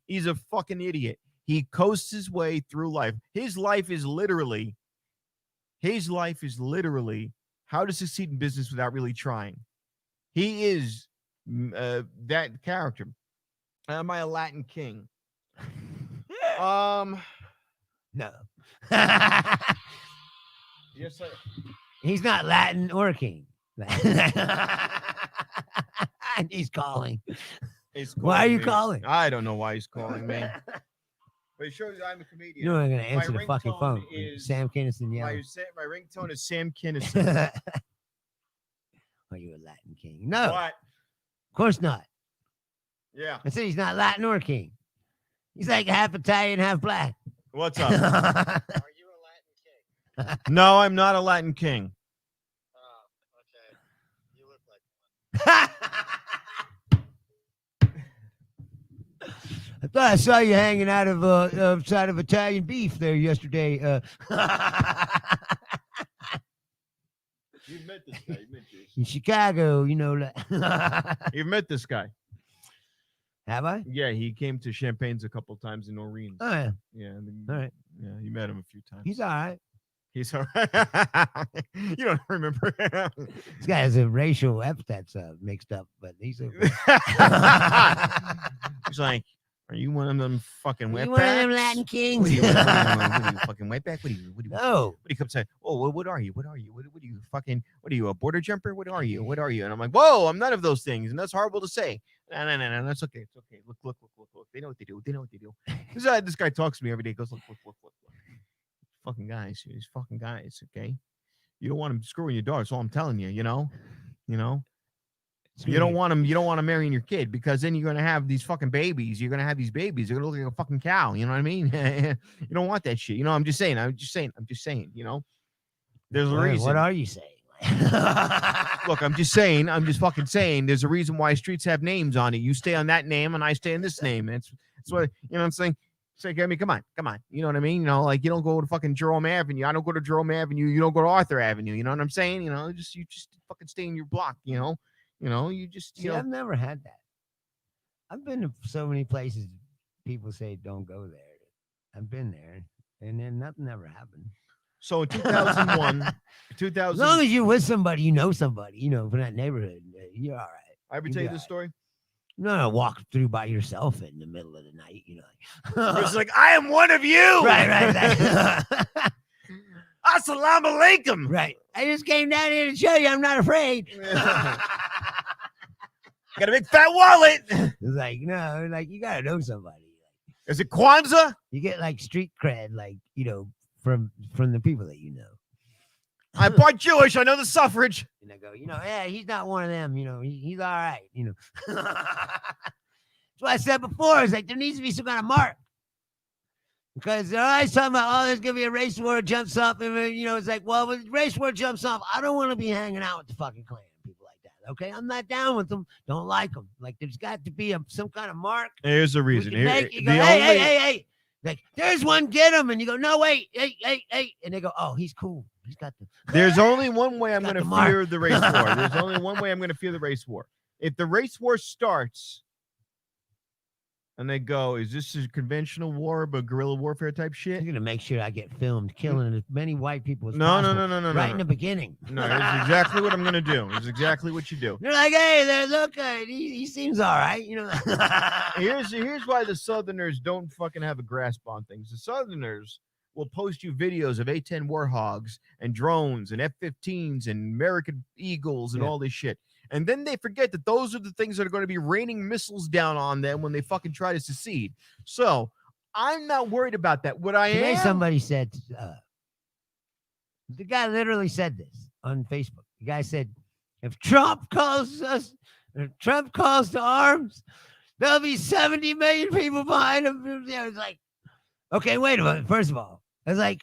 S2: He's a fucking idiot. He coasts his way through life. His life is literally how to succeed in business without really trying. He is that character. Am I a Latin king?
S1: No.
S2: Yes,
S1: He's not Latin or king. He's calling. Why are you calling?
S2: I don't know why he's calling me. But it shows I'm a comedian.
S1: You're not going to answer the fucking
S2: ringtone
S1: phone.
S2: is-
S1: Sam Kinison
S2: My,
S1: yelling.
S2: my ringtone is Sam Kinison.
S1: Are you a Latin king? No,
S2: What?
S1: of course not.
S2: Yeah.
S1: I said he's not Latin or king. He's like half Italian, half black.
S2: What's up?
S3: Are you a Latin king?
S2: No, I'm not a Latin king.
S3: Oh, okay. You look like
S1: I thought I saw you hanging out of side of Italian beef there yesterday.
S2: You've met this guy.
S1: In Chicago, you know.
S2: You've met this guy.
S1: Have I?
S2: Yeah, he came to Champagne's a couple times in Orleans.
S1: Oh yeah.
S2: Yeah.
S1: All right.
S2: Yeah, you met him a few times.
S1: He's all right.
S2: He's all right. You don't remember.
S1: This guy has a racial epithets mixed up, but he's a.
S2: He's like, are you one of them fucking
S1: You
S2: wetbacks?
S1: one of them Latin kings?
S2: What are you fucking wetback? What are you?
S1: No.
S2: What do you come say? Oh, what are you? What are you? What are you fucking? What are you? A border jumper? What are you? What are you? And I'm like, whoa, I'm none of those things, and that's horrible to say. No, that's okay. It's okay. Look. They know what they do. They know what they do. This guy talks to me every day. He goes, look. Fucking guys. These fucking guys. Okay. You don't want them screwing your daughter. That's all I'm telling you. You know. You don't want them. You don't want to marry your kid because then you're gonna have these fucking babies. You're gonna have these babies. They're gonna look like a fucking cow. You know what I mean? You don't want that shit. I'm just saying. There's a reason.
S1: What are you saying?
S2: Look, I'm just saying. I'm just fucking saying. There's a reason why streets have names on it. You stay on that name, and I stay on this name. That's what I'm saying. It's like, I mean, come on. You know what I mean? Like you don't go to fucking Jerome Avenue. I don't go to Jerome Avenue. You don't go to Arthur Avenue. You know what I'm saying? You just fucking stay in your block. You just.
S1: See, I've never had that. I've been to so many places. People say don't go there. I've been there, and then nothing ever happened.
S2: So in 2001,
S1: As long as you're with somebody, you know somebody, from that neighborhood, you're all right.
S2: I ever
S1: You
S2: tell you
S1: got
S2: this
S1: it.
S2: story?
S1: No, walk through by yourself in the middle of the night,
S2: It's like, I am one of you.
S1: right.
S2: Assalamu alaikum.
S1: Right. I just came down here to show you I'm not afraid.
S2: Got a big fat wallet.
S1: It's like, no, like you gotta know somebody.
S2: Is it Kwanzaa?
S1: You get like street cred, like, from the people that you know.
S2: I'm part Jewish. I know the suffrage.
S1: And I go, yeah, he's not one of them, he's all right, That's what I said before. It's like there needs to be some kind of mark. Because they're always talking about, there's going to be a race war jumps up. And, it's like, well, when race war jumps up, I don't want to be hanging out with the fucking Klan people like that. Okay? I'm not down with them. Don't like them. Like, there's got to be some kind of mark.
S2: Here's the reason.
S1: You go, hey. Like, there's one, get him. And you go, no, wait. Hey. And they go, oh, he's cool. He's got the.
S2: There's only one way I'm
S1: Got
S2: going
S1: the
S2: to fear
S1: mark.
S2: the race war. There's only one way I'm going to fear the race war. If the race war starts and they go, is this a conventional war, but guerrilla warfare type shit?
S1: I'm going to make sure I get filmed killing as many white people as
S2: No.
S1: possible. Right in the beginning.
S2: No, that's exactly what I'm going to do. It's exactly what you do.
S1: They're like, hey, look, he seems all right.
S2: Here's why the Southerners don't fucking have a grasp on things. The Southerners will post you videos of A-10 Warhogs and drones and F-15s and American Eagles and all this shit. And then they forget that those are the things that are going to be raining missiles down on them when they fucking try to secede. So I'm not worried about that. What I
S1: Today
S2: am...
S1: somebody said, the guy literally said this on Facebook. The guy said, if Trump calls to arms, there'll be 70 million people behind him. I was like, okay, wait a minute. First of all, I was like,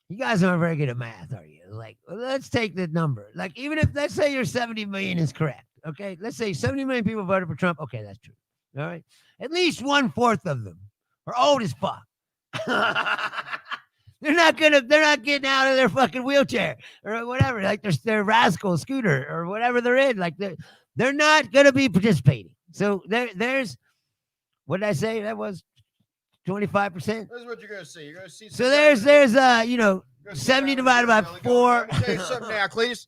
S1: you guys aren't very good at math, are you? Like, well, let's take the number. Like, even if, let's say your 70 million is correct. Okay. Let's say 70 million people voted for Trump. Okay. That's true. All right. At least 1/4 of them are old as fuck. They're not getting out of their fucking wheelchair or whatever. Like their rascal scooter or whatever they're in. Like they're not going to be participating. So there's, what did I say? That was 25%.
S2: This is what you're going to see. You're going to see.
S1: So there's 70 divided by 4.
S2: Let me tell you something now, Cletus.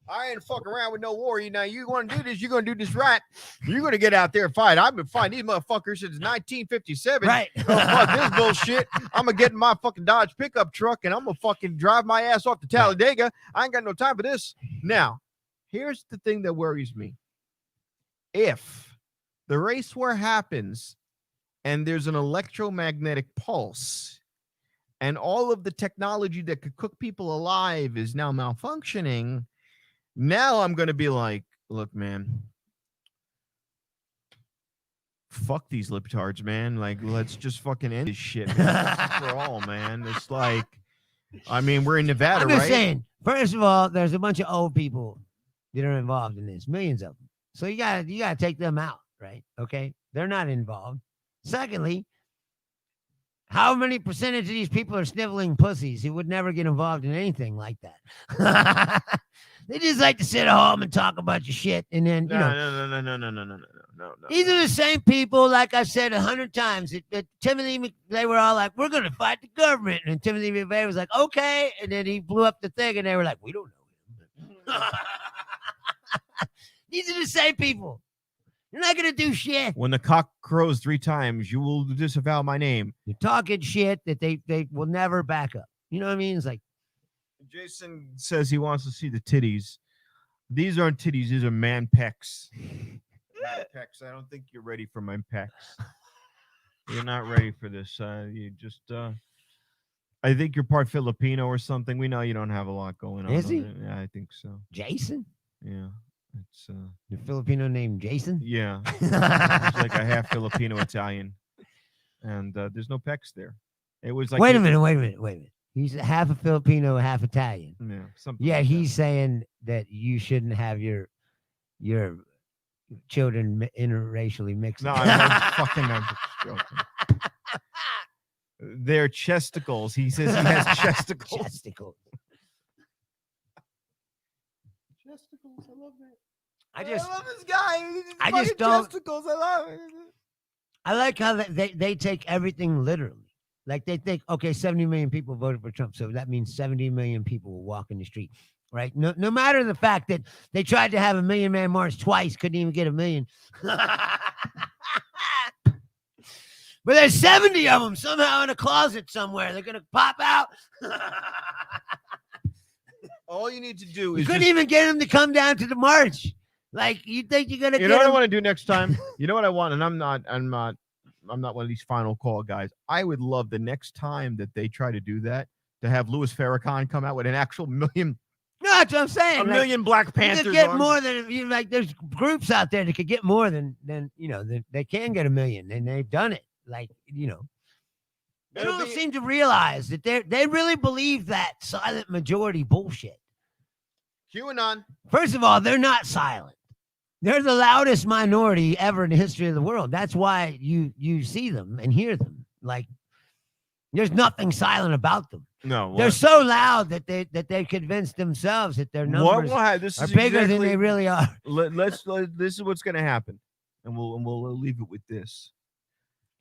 S2: I ain't fucking around with no war. Now you want to do this? You're gonna do this right. You're gonna get out there and fight. I've been fighting these motherfuckers since 1957.
S1: Right.
S2: Oh, fuck this bullshit. I'm gonna get in my fucking Dodge pickup truck and I'm gonna fucking drive my ass off to Talladega. I ain't got no time for this. Now, here's the thing that worries me. If the race war happens and there's an electromagnetic pulse and all of the technology that could cook people alive is now malfunctioning, now I'm going to be like, look, man, fuck these libtards, man. Like, let's just fucking end this shit once and for all, man. It's like, I mean, we're in Nevada,
S1: I'm just
S2: right?
S1: saying, first of all, there's a bunch of old people that are involved in this, millions of them. So you gotta take them out, right? Okay. They're not involved. Secondly, how many percentage of these people are sniveling pussies who would never get involved in anything like that? They just like to sit at home and talk a bunch of shit, and then you know.
S2: No.
S1: These are the same people, like I said 100 times. That Timothy, they were all like, "We're going to fight the government," and Timothy McVeigh was like, "Okay," and then he blew up the thing, and they were like, "We don't know him." These are the same people. You're not going to do shit.
S2: When the cock crows 3 times, you will disavow my name.
S1: You're talking shit that they will never back up. You know what I mean? It's like,
S2: Jason says he wants to see the titties. These aren't titties. These are man pecs. Man pecs. I don't think you're ready for my pecs. You're not ready for this. You just, I think you're part Filipino or something. We know you don't have a lot going on.
S1: Is he?
S2: Yeah, I think so.
S1: Jason?
S2: Yeah. It's,
S1: The Filipino named Jason?
S2: yeah. It's like a half Filipino Italian. And there's no pecs there. It was like,
S1: wait a minute. He's half a Filipino, half Italian.
S2: Yeah. Something
S1: Yeah,
S2: like
S1: he's saying that you shouldn't have your children interracially mixed.
S2: that. No, I'm just joking. They're chesticles. He says he has chesticles.
S1: Chesticles.
S2: Chesticles. I love that.
S1: I just
S2: love this guy.
S1: I just don't-
S2: Chesticles. I love it.
S1: I like how they take everything literally. Like they think, okay, 70 million people voted for Trump, so that means 70 million people will walk in the street, right? No matter the fact that they tried to have a Million Man March twice, couldn't even get a million. But there's 70 of them somehow in a closet somewhere. They're gonna pop out.
S2: All you need to do
S1: You
S2: is
S1: couldn't
S2: just,
S1: even get them to come down to the march. Like you think you're gonna
S2: you
S1: get
S2: know what I
S1: them?
S2: want to do next time? You know what I want? And I'm not one of these final call guys. I would love the next time that they try to do that to have Louis Farrakhan come out with an actual million,
S1: No, that's what I'm saying.
S2: a
S1: Like,
S2: million Black
S1: you
S2: Panthers.
S1: could get
S2: arms.
S1: more than you like. There's groups out there that could get more than you know. They can get a million, and they've done it. Like you know, they
S2: It'll
S1: don't
S2: be-
S1: seem to realize that they really believe that silent majority bullshit.
S2: QAnon.
S1: First of all, they're not silent. They're the loudest minority ever in the history of the world. That's why you see them and hear them. Like there's nothing silent about them.
S2: No,
S1: They're so loud that they convince themselves that their
S2: what
S1: numbers
S2: will happen? This
S1: are
S2: is
S1: bigger than
S2: exactly-
S1: they really are.
S2: This is what's going to happen, and we'll leave it with this.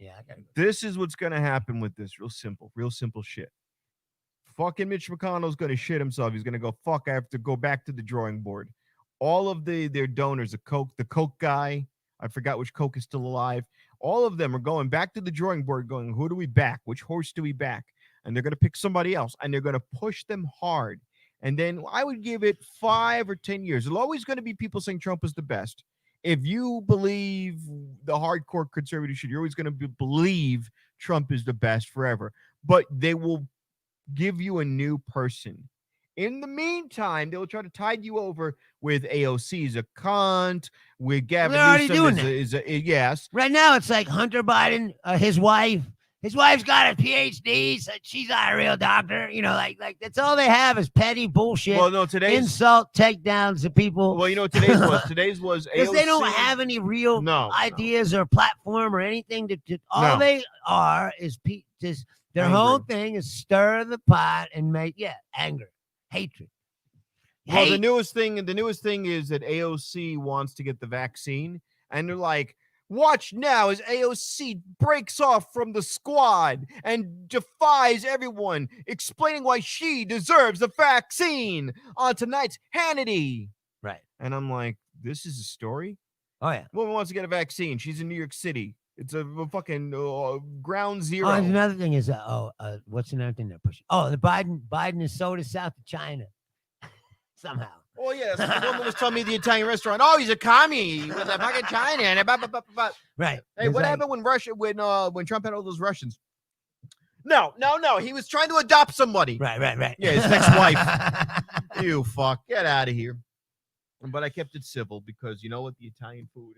S1: Yeah, I gotta go.
S2: This is what's going to happen with this. Real simple shit. Fucking Mitch McConnell's going to shit himself. He's going to go, fuck, I have to go back to the drawing board. All of their donors, the Coke guy, I forgot which Coke is still alive. All of them are going back to the drawing board going, who do we back? Which horse do we back? And they're going to pick somebody else, and they're going to push them hard. And then I would give it 5 or 10 years. There's always going to be people saying Trump is the best. If you believe the hardcore conservative shit, you're always going to believe Trump is the best forever. But they will give you a new person. In the meantime, they'll try to tide you over with AOC as a cunt, with Gavin
S1: they're already
S2: Newsom
S1: doing
S2: as a yes.
S1: Right now, it's like Hunter Biden, his wife. His wife's got a PhD, so she's not a real doctor. You know, like that's all they have is petty bullshit,
S2: Well, no, today's
S1: insult takedowns to people.
S2: well, you know what today's was
S1: Because
S2: AOC.
S1: they don't have any real
S2: No,
S1: ideas or platform or anything to all
S2: No.
S1: they are is just their
S2: Angry.
S1: whole thing is stir the pot and make anger, hatred.
S2: Well, the
S1: Hate.
S2: newest thing is that AOC wants to get the vaccine, and they're like, Watch now as AOC breaks off from the squad and defies everyone, explaining why she deserves the vaccine on tonight's Hannity.
S1: Right.
S2: And I'm like, this is a story?
S1: Oh yeah.
S2: Woman wants to get a vaccine. She's in New York City. It's a fucking ground zero.
S1: Oh, and another thing is, what's another thing they're pushing? Oh, the Biden has sold us out to China somehow.
S2: Oh yeah, that's what the woman was telling me at the Italian restaurant. Oh, he's a commie with a fucking China and
S1: Right.
S2: Hey,
S1: It's
S2: what
S1: like-
S2: happened when Trump had all those Russians? No. He was trying to adopt somebody.
S1: Right.
S2: Yeah, his ex-wife. You fuck, get out of here. But I kept it civil because you know what? The Italian food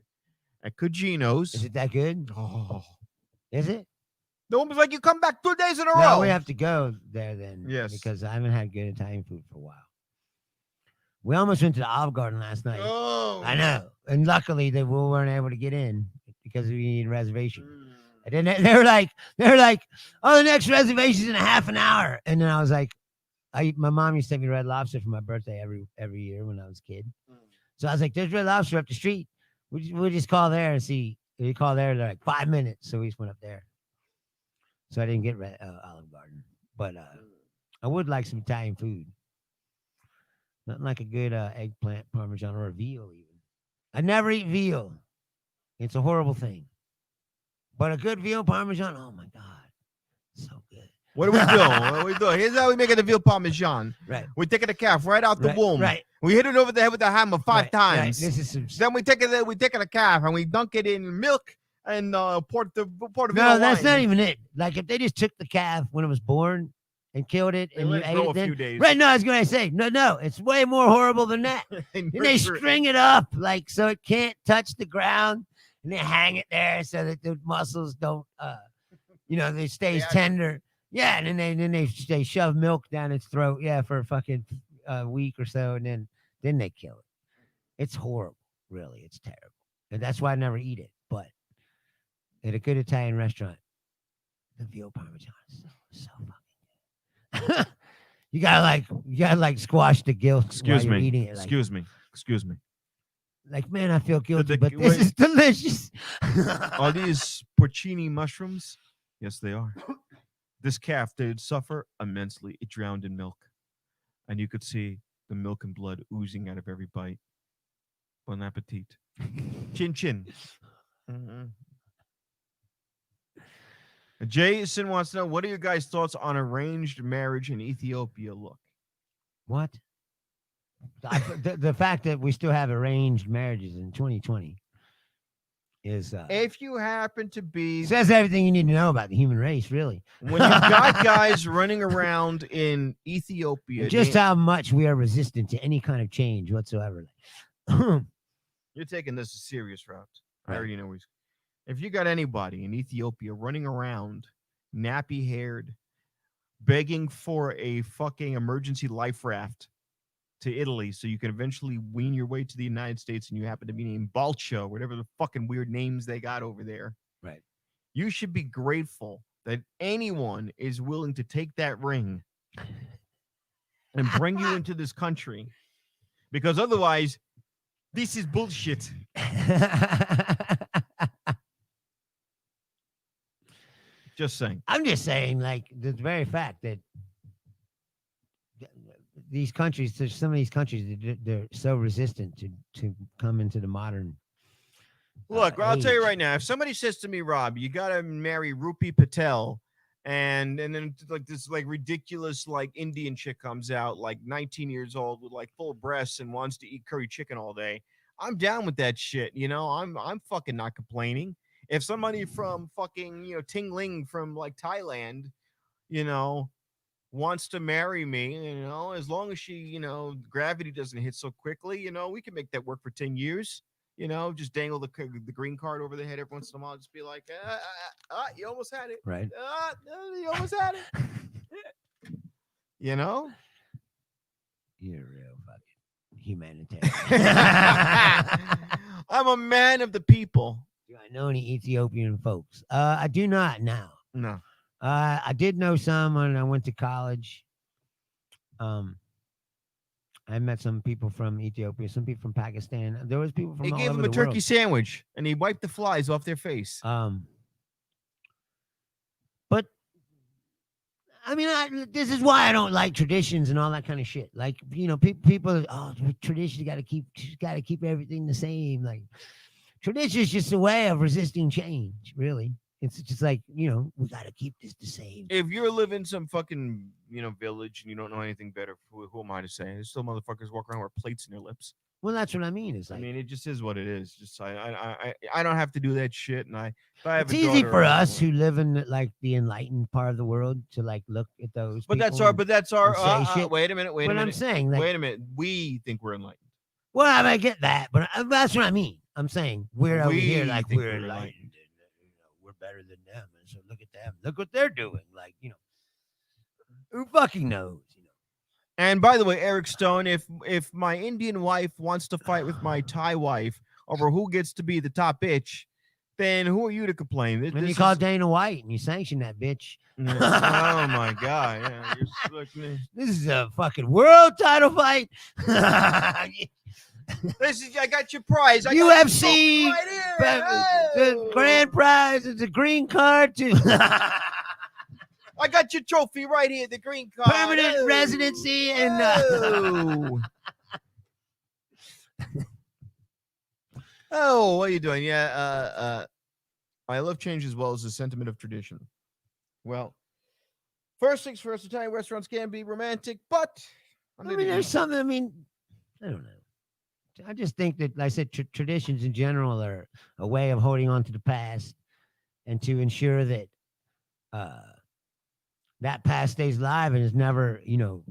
S2: at Cugino's.
S1: Is it that good?
S2: Oh,
S1: Is it?
S2: the woman's like, you come back 2 days in a
S1: No,
S2: row.
S1: we have to go there then.
S2: Yes.
S1: Because I haven't had good Italian food for a while. We almost went to the Olive Garden last night.
S2: Oh,
S1: I know. And luckily we weren't able to get in because we needed a reservation. And then they were like, oh, the next reservation's in a half an hour. And then I was like, my mom used to take me to Red Lobster for my birthday every year when I was a kid. So I was like, there's Red Lobster up the street. We'll just call there and see. We call there, they're like 5 minutes. So we just went up there. So I didn't get Olive Garden. But I would like some Italian food. Nothing like a good eggplant parmesan or a veal even. I never eat veal. It's a horrible thing. But a good veal parmesan, oh my God. So good.
S2: What are we doing? Here's how we make it a veal parmesan.
S1: Right.
S2: We're taking the calf right out the womb.
S1: Right.
S2: We hit it over the head with a hammer five times.
S1: Right. This is some.
S2: Then we take a calf and we dunk it in milk and portobello
S1: No, that's
S2: wine.
S1: not even it. Like if they just took the calf when it was born and killed it
S2: They
S1: and you
S2: let it
S1: ate
S2: grow
S1: it
S2: a
S1: then.
S2: few days.
S1: Right. No, I was going to say, no, it's way more horrible than that.
S2: And
S1: Then they string it up like so it can't touch the ground and they hang it there so that the muscles don't, they stays
S2: Yeah.
S1: tender. Yeah. And then they shove milk down its throat. Yeah. For a fucking week or so. And then they kill it. It's horrible. Really. It's terrible. And that's why I never eat it. But at a good Italian restaurant, the veal parmesan is so fucking good. You gotta squash the guilt.
S2: Excuse
S1: while
S2: me.
S1: You're eating it.
S2: Excuse me.
S1: Like, man, I feel guilty,
S2: the-
S1: but this
S2: wait.
S1: is delicious.
S2: Are these porcini mushrooms? Yes, they are. This calf did suffer immensely. It drowned in milk. And you could see the milk and blood oozing out of every bite. Bon appetit. Chin chin. Jason wants to know, what are your guys' thoughts on arranged marriage in Ethiopia? Look.
S1: What? The fact that we still have arranged marriages in 2020 is
S2: If you happen to be
S1: says everything you need to know about the human race, really.
S2: when you've got guys running around in Ethiopia,
S1: And just how much we are resistant to any kind of change whatsoever.
S2: you're taking this a serious route. I
S1: Right.
S2: already know where he's. If you got anybody in Ethiopia running around, nappy haired, begging for a fucking emergency life raft to Italy so you can eventually wean your way to the United States and you happen to be named Balcho, whatever the fucking weird names they got over there.
S1: Right.
S2: You should be grateful that anyone is willing to take that ring and bring you into this country, because otherwise, this is bullshit. Just saying.
S1: I'm just saying, like, the very fact that these countries, there's some of these countries, they're so resistant to come into the modern.
S2: Look, I'll tell you
S1: age.
S2: right now, if somebody says to me, Rob, you gotta marry Rupi Patel, and then like this like ridiculous like Indian chick comes out like 19 years old with like full breasts and wants to eat curry chicken all day, I'm down with that shit. I'm fucking not complaining. If somebody from fucking Ting Ling from like Thailand, wants to marry me, as long as she, gravity doesn't hit so quickly, we can make that work for 10 years. Just dangle the green card over the head every once in a while. Just be like, you almost had it.
S1: Right.
S2: You almost had it.
S1: You're a real fucking humanitarian.
S2: I'm a man of the people.
S1: Do I know any Ethiopian folks? I do not now.
S2: No.
S1: I did know some when I went to college. I met some people from Ethiopia, some people from Pakistan. There was people from
S2: He
S1: all
S2: gave
S1: over
S2: him a
S1: the
S2: turkey
S1: world.
S2: sandwich, and he wiped the flies off their face.
S1: But I mean, this is why I don't like traditions and all that kind of shit. Like, you know, people, oh, tradition, got to keep everything the same. Like, tradition is just a way of resisting change. Really, it's just like, you know, we got to keep this the same.
S2: If you're living some fucking, village and you don't know anything better, who am I to say? There's still motherfuckers walk around with plates in their lips.
S1: Well, that's what I mean. It's
S2: I
S1: like,
S2: mean, it just is what it is. Just I don't have to do that shit. And if I have
S1: it's
S2: a
S1: easy
S2: daughter,
S1: for
S2: I
S1: us
S2: don't-
S1: who live in like the enlightened part of the world to like look at those.
S2: But that's
S1: people
S2: our.
S1: and-
S2: But that's our.
S1: and say shit.
S2: Wait a minute. Wait a
S1: But I'm
S2: minute.
S1: saying, like,
S2: Wait a minute. We think we're enlightened.
S1: well, I get that, but that's what I mean. I'm saying we're over here
S2: We
S1: like
S2: think
S1: we're
S2: we're
S1: enlightened.
S2: enlightened.
S1: And, we're better than them, and so look at them. Look what they're doing. Like, you know, who fucking knows? You know.
S2: And by the way, Eric Stone, if my Indian wife wants to fight with my Thai wife over who gets to be the top bitch, then who are you to complain?
S1: When
S2: This
S1: you call
S2: is-
S1: Dana White and you sanction that bitch,
S2: oh my god! Yeah, you're like,
S1: this is a fucking world title fight.
S2: this is. I got your prize. I got
S1: UFC,
S2: your trophy right
S1: but
S2: here.
S1: the grand prize is a green card to
S2: I got your trophy right here. The green card.
S1: permanent
S2: Oh.
S1: residency and
S2: Oh. Oh, what are you doing? Yeah, I love change as well as the sentiment of tradition. Well, first things first, Italian restaurants can be romantic, but
S1: I mean, there's something. I mean, I don't know. I just think that, like I said, traditions in general are a way of holding on to the past and to ensure that that past stays alive and is never, you know,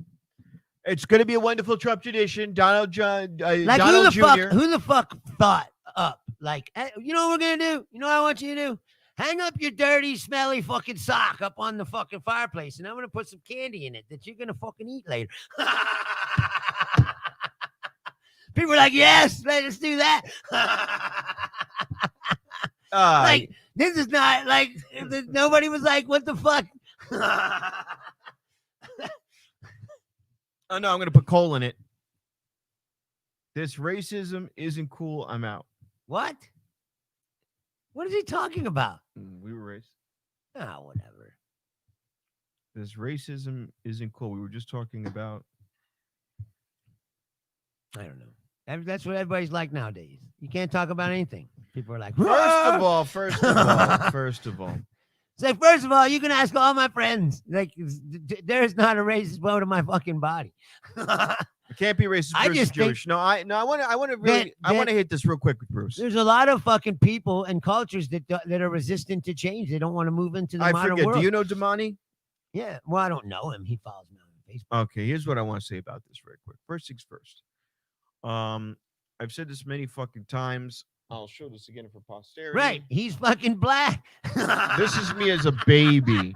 S2: it's going to be a wonderful Trump tradition. Donald John,
S1: like
S2: Donald Jr.
S1: who the fuck thought up like, hey, you know what we're gonna do? You know what I want you to do? Hang up your dirty, smelly fucking sock up on the fucking fireplace, and I'm gonna put some candy in it that you're gonna fucking eat later. People are like, yes, let's do that. Like, this is not like nobody was like, what the fuck?
S2: Oh no, I'm going to put coal in it. This racism isn't cool. I'm out.
S1: What? What is he talking about?
S2: We were racist.
S1: Ah, whatever.
S2: This racism isn't cool. We were just talking about.
S1: I don't know. That's what everybody's like nowadays. You can't talk about anything. People are like,
S2: First of all.
S1: It's like, first of all, you can ask all my friends. Like, there's not a racist bone in my fucking body.
S2: It can't be racist
S1: I
S2: versus
S1: just think
S2: Jewish. I want to really, I want to hit this real quick with Bruce.
S1: There's a lot of fucking people and cultures that are resistant to change. They don't want to move into the
S2: I
S1: modern
S2: forget.
S1: world.
S2: Do you know Damani?
S1: Yeah. Well, I don't know him. He follows me on Facebook.
S2: Okay, here's what I want to say about this very quick. First things first. I've said this many fucking times. I'll show this again for posterity.
S1: Right. He's fucking black.
S2: This is me as a baby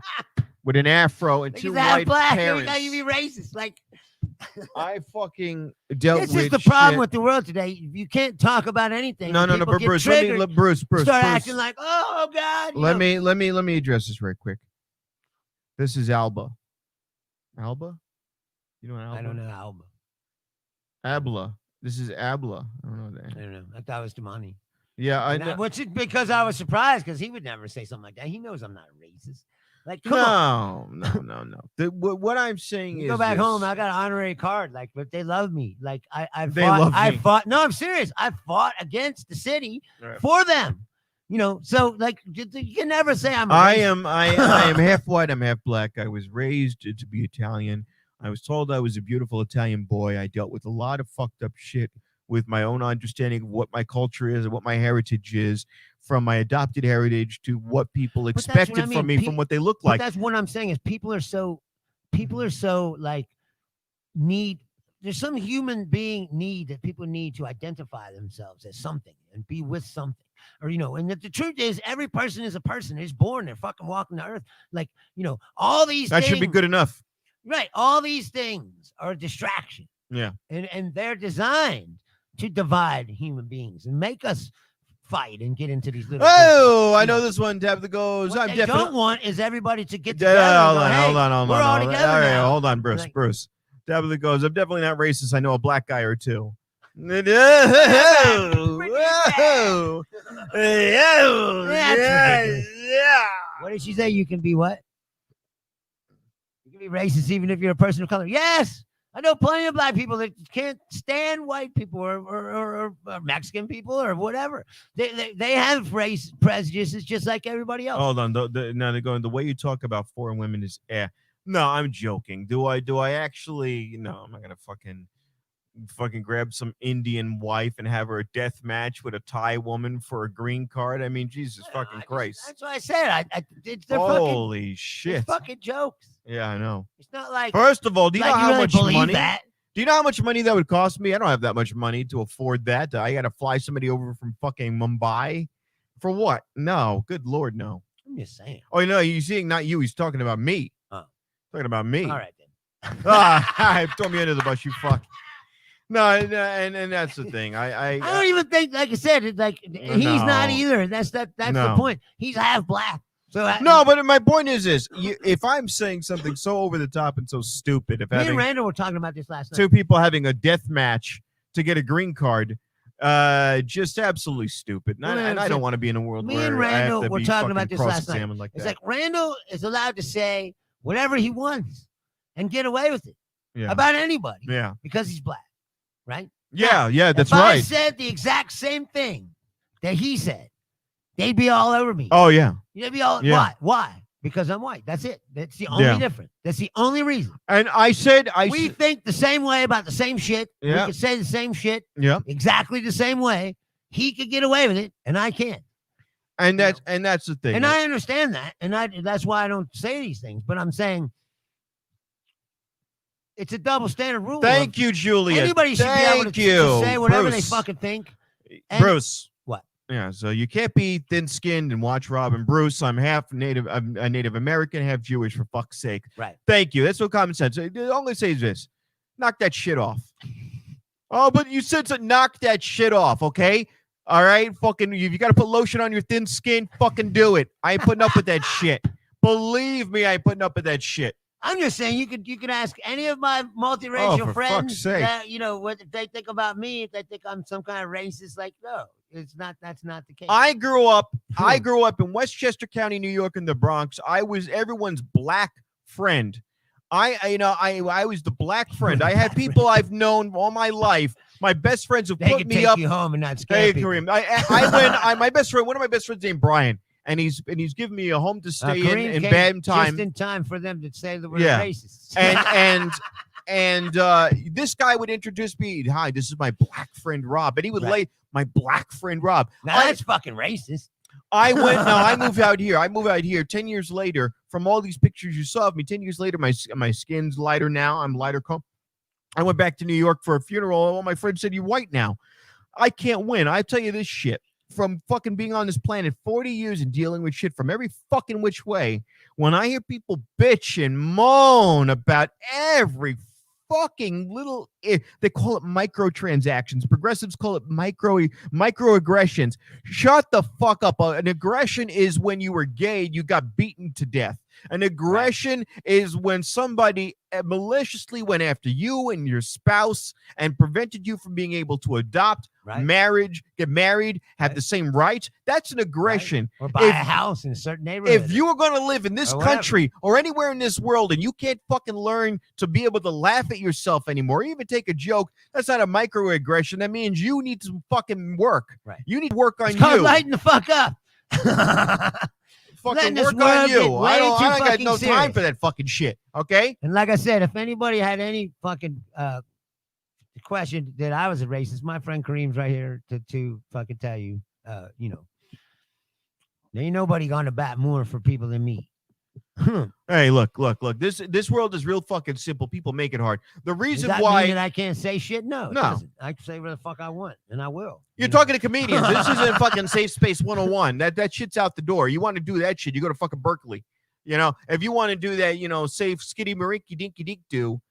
S2: with an afro and
S1: Like,
S2: two
S1: he's half
S2: white
S1: black.
S2: parents.
S1: How you be racist? Like,
S2: I fucking dealt
S1: this
S2: with
S1: is the problem
S2: shit.
S1: with the world today. You can't talk about anything.
S2: No,
S1: People
S2: but
S1: get
S2: Bruce,
S1: triggered,
S2: Bruce,
S1: start acting like, oh God. you
S2: let
S1: know.
S2: me address this right quick. This is Alba. Alba? You know what Alba?
S1: I don't know Alba.
S2: Abla. This is Abla. I don't know
S1: I
S2: that.
S1: don't know. I thought it was Damani.
S2: Yeah, I
S1: And
S2: know.
S1: which is because I was surprised because he would never say something like that. He knows I'm not a racist. Like, come on.
S2: No. What I'm saying
S1: You
S2: is
S1: go back
S2: this.
S1: home. I got an honorary card. Like, but they love me. Like, I
S2: They
S1: fought.
S2: love
S1: I
S2: me.
S1: fought. No, I'm serious. I fought against the city
S2: Right.
S1: for them. You know, so like, you can never say I'm. A
S2: I
S1: racist.
S2: am half white. I'm half black. I was raised to be Italian. I was told I was a beautiful Italian boy. I dealt with a lot of fucked up shit with my own understanding of what my culture is and what my heritage is, from my adopted heritage to what people
S1: that's what
S2: expected
S1: I mean.
S2: from me, from what they look
S1: But
S2: like.
S1: that's what I'm saying is people are so like there's some human being need that people need to identify themselves as something and be with something. Or, you know, and the truth is every person is a person. They're born, they're fucking walking the earth. Like, you know, all these
S2: That
S1: things,
S2: should be good enough.
S1: right? All these things are a distraction.
S2: Yeah.
S1: And they're designed to divide human beings and make us fight and get into these little
S2: Oh, I know this one. Tab that goes.
S1: what
S2: I'm
S1: they
S2: definitely.
S1: don't want is everybody to get
S2: Yeah,
S1: together.
S2: hold
S1: and go,
S2: on,
S1: hey,
S2: hold on.
S1: we're all together
S2: All right,
S1: now.
S2: hold on, Bruce.
S1: Like-
S2: Bruce. Tabitha goes, I'm definitely not racist. I know a black guy or two.
S1: That's ridiculous. What did she say? You can be what? You can be racist even if you're a person of color. Yes, I know plenty of black people that can't stand white people or Mexican people or whatever. They have race prejudices just like everybody else.
S2: Hold on. Now they're going, the way you talk about foreign women is No, I'm joking. Do I actually? No, I'm not gonna fucking grab some Indian wife and have her a death match with a Thai woman for a green card. I mean, Jesus fucking Christ.
S1: That's what I said. They're
S2: Holy shit.
S1: it's fucking jokes.
S2: Yeah, I know.
S1: It's not like
S2: First of all, do you know how
S1: really
S2: much
S1: believe
S2: money?
S1: that.
S2: Do you know how much money that would cost me? I don't have that much money to afford that. I got to fly somebody over from fucking Mumbai for what? No, good Lord, no.
S1: I'm just saying.
S2: Oh, no, you seeing not you. He's talking about me.
S1: Oh.
S2: Talking about me.
S1: All right then.
S2: Throw me under the bus, you fuck. No, and that's the thing.
S1: I don't even think, like I said, it's like he's not either. That's the point. He's half black. So
S2: no, but my point is this: if I'm saying something so over the top and so stupid, if
S1: me
S2: having
S1: and Randall were talking about this last night.
S2: two people having a death match to get a green card, just absolutely stupid. And I don't want to be in a world
S1: Me
S2: where
S1: and
S2: I have
S1: Randall
S2: to
S1: were
S2: be
S1: talking about
S2: fucking
S1: this last night.
S2: cross-examined like
S1: It's
S2: that.
S1: like Randall is allowed to say whatever he wants and get away with it
S2: Yeah.
S1: about anybody
S2: Yeah.
S1: because he's black, right?
S2: Yeah, that's
S1: if I
S2: right.
S1: said the exact same thing that he said, they'd be all over me.
S2: Oh yeah.
S1: They'd be all
S2: Yeah.
S1: why? Because I'm white. That's it. That's the only
S2: Yeah.
S1: difference. That's the only reason.
S2: And I said
S1: We think the same way about the same shit.
S2: Yeah.
S1: We can say the same shit
S2: yeah.
S1: exactly the same way. He could get away with it, and I can't.
S2: And that's the thing.
S1: And I understand that, and that's why I don't say these things. But I'm saying it's a double standard rule.
S2: Thank you, Julia.
S1: Anybody should be able to say whatever they fucking think. And-
S2: Bruce.
S1: What?
S2: Yeah, so you can't be thin-skinned and watch Robin. Bruce, I'm half Native, I'm a Native American, half Jewish, for fuck's sake.
S1: Right.
S2: Thank you. That's what common sense. The only say is this: knock that shit off. Oh, but you said to knock that shit off, okay? All right, fucking. If you got to put lotion on your thin skin, fucking do it. I ain't putting up with that shit. Believe me, I ain't putting up with that shit.
S1: I'm just saying you could ask any of my
S2: Oh,
S1: multiracial
S2: for
S1: friends
S2: fuck's sake.
S1: that, what they think about me, if they think I'm some kind of racist. Like, no, it's not. That's not the case.
S2: I grew up in Westchester County, New York, in the Bronx. I was everyone's black friend. I was the black friend. I had people I've known all my life. My best friends who
S1: they
S2: put
S1: could
S2: me
S1: take
S2: up.
S1: you home and not scare
S2: Hey,
S1: people.
S2: Kareem. My best friend, one of my best friends named Brian, and he's giving me a home to stay
S1: Kareem
S2: in
S1: came
S2: bad time.
S1: just in time for them to say the word
S2: Yeah.
S1: racist.
S2: And this guy would introduce me. Hi, this is my black friend Rob, and he would
S1: Right.
S2: my black friend Rob.
S1: Now that's fucking racist.
S2: I moved out here. I moved out here 10 years later from all these pictures you saw of me. 10 years later, my skin's lighter now. I'm lighter color. I went back to New York for a funeral. All my friends said, you're white now. I can't win. I tell you this shit. From fucking being on this planet 40 years and dealing with shit from every fucking which way, when I hear people bitch and moan about every fucking little, they call it microtransactions. Progressives call it microaggressions. Shut the fuck up. An aggression is when you were gay, you got beaten to death. An aggression is when somebody maliciously went after you and your spouse and prevented you from being able to adopt, get married, have the same rights. That's an aggression.
S1: Or buy a house in a certain neighborhood.
S2: If you are going to live in this country or anywhere in this world and you can't fucking learn to be able to laugh at yourself anymore, or even take a joke, that's not a microaggression. That means you need some fucking work.
S1: Right.
S2: You need to work on
S1: it's called
S2: you.
S1: lighten the fuck up.
S2: Fucking
S1: this
S2: work
S1: world
S2: on
S1: get
S2: you.
S1: way
S2: I don't
S1: too
S2: got
S1: fucking
S2: no time
S1: serious.
S2: for that fucking shit. Okay.
S1: And like I said, if anybody had any fucking question that I was a racist, my friend Kareem's right here to fucking tell you. There ain't nobody gonna bat more for people than me.
S2: Hey, look. This world is real fucking simple. People make it hard. The reason
S1: Does that
S2: why
S1: mean that I can't say shit? No, it
S2: No.
S1: doesn't. I can say whatever the fuck I want, and I will.
S2: you're talking to comedians. This isn't fucking Safe Space 101. That shit's out the door. You want to do that shit, you go to fucking Berkeley. If you want to do that, safe skitty marinky dinky dink do.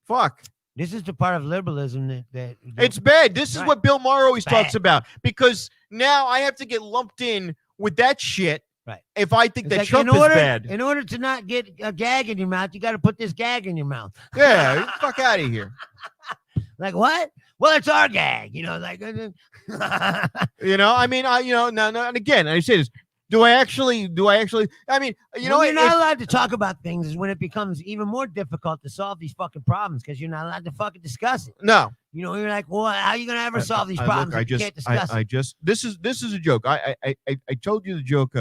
S2: Fuck.
S1: This is the part of liberalism that
S2: It's bad. This is
S1: Right.
S2: what Bill Maher always
S1: Bad.
S2: talks about, because now I have to get lumped in with that shit
S1: Right.
S2: If I think
S1: It's
S2: that
S1: like,
S2: Trump
S1: in order,
S2: is bad,
S1: in order to not get a gag in your mouth, you got to put this gag in your mouth.
S2: yeah, get the fuck out of here.
S1: Like what? Well, it's our gag, like.
S2: I mean, no, and again, I say this. Do I actually? I mean,
S1: You're not allowed to talk about things is when it becomes even more difficult to solve these fucking problems because you're not allowed to fucking discuss it.
S2: no.
S1: You're like, well, how are you gonna ever solve these problems if you can't discuss it?
S2: This is a joke. I told you the joke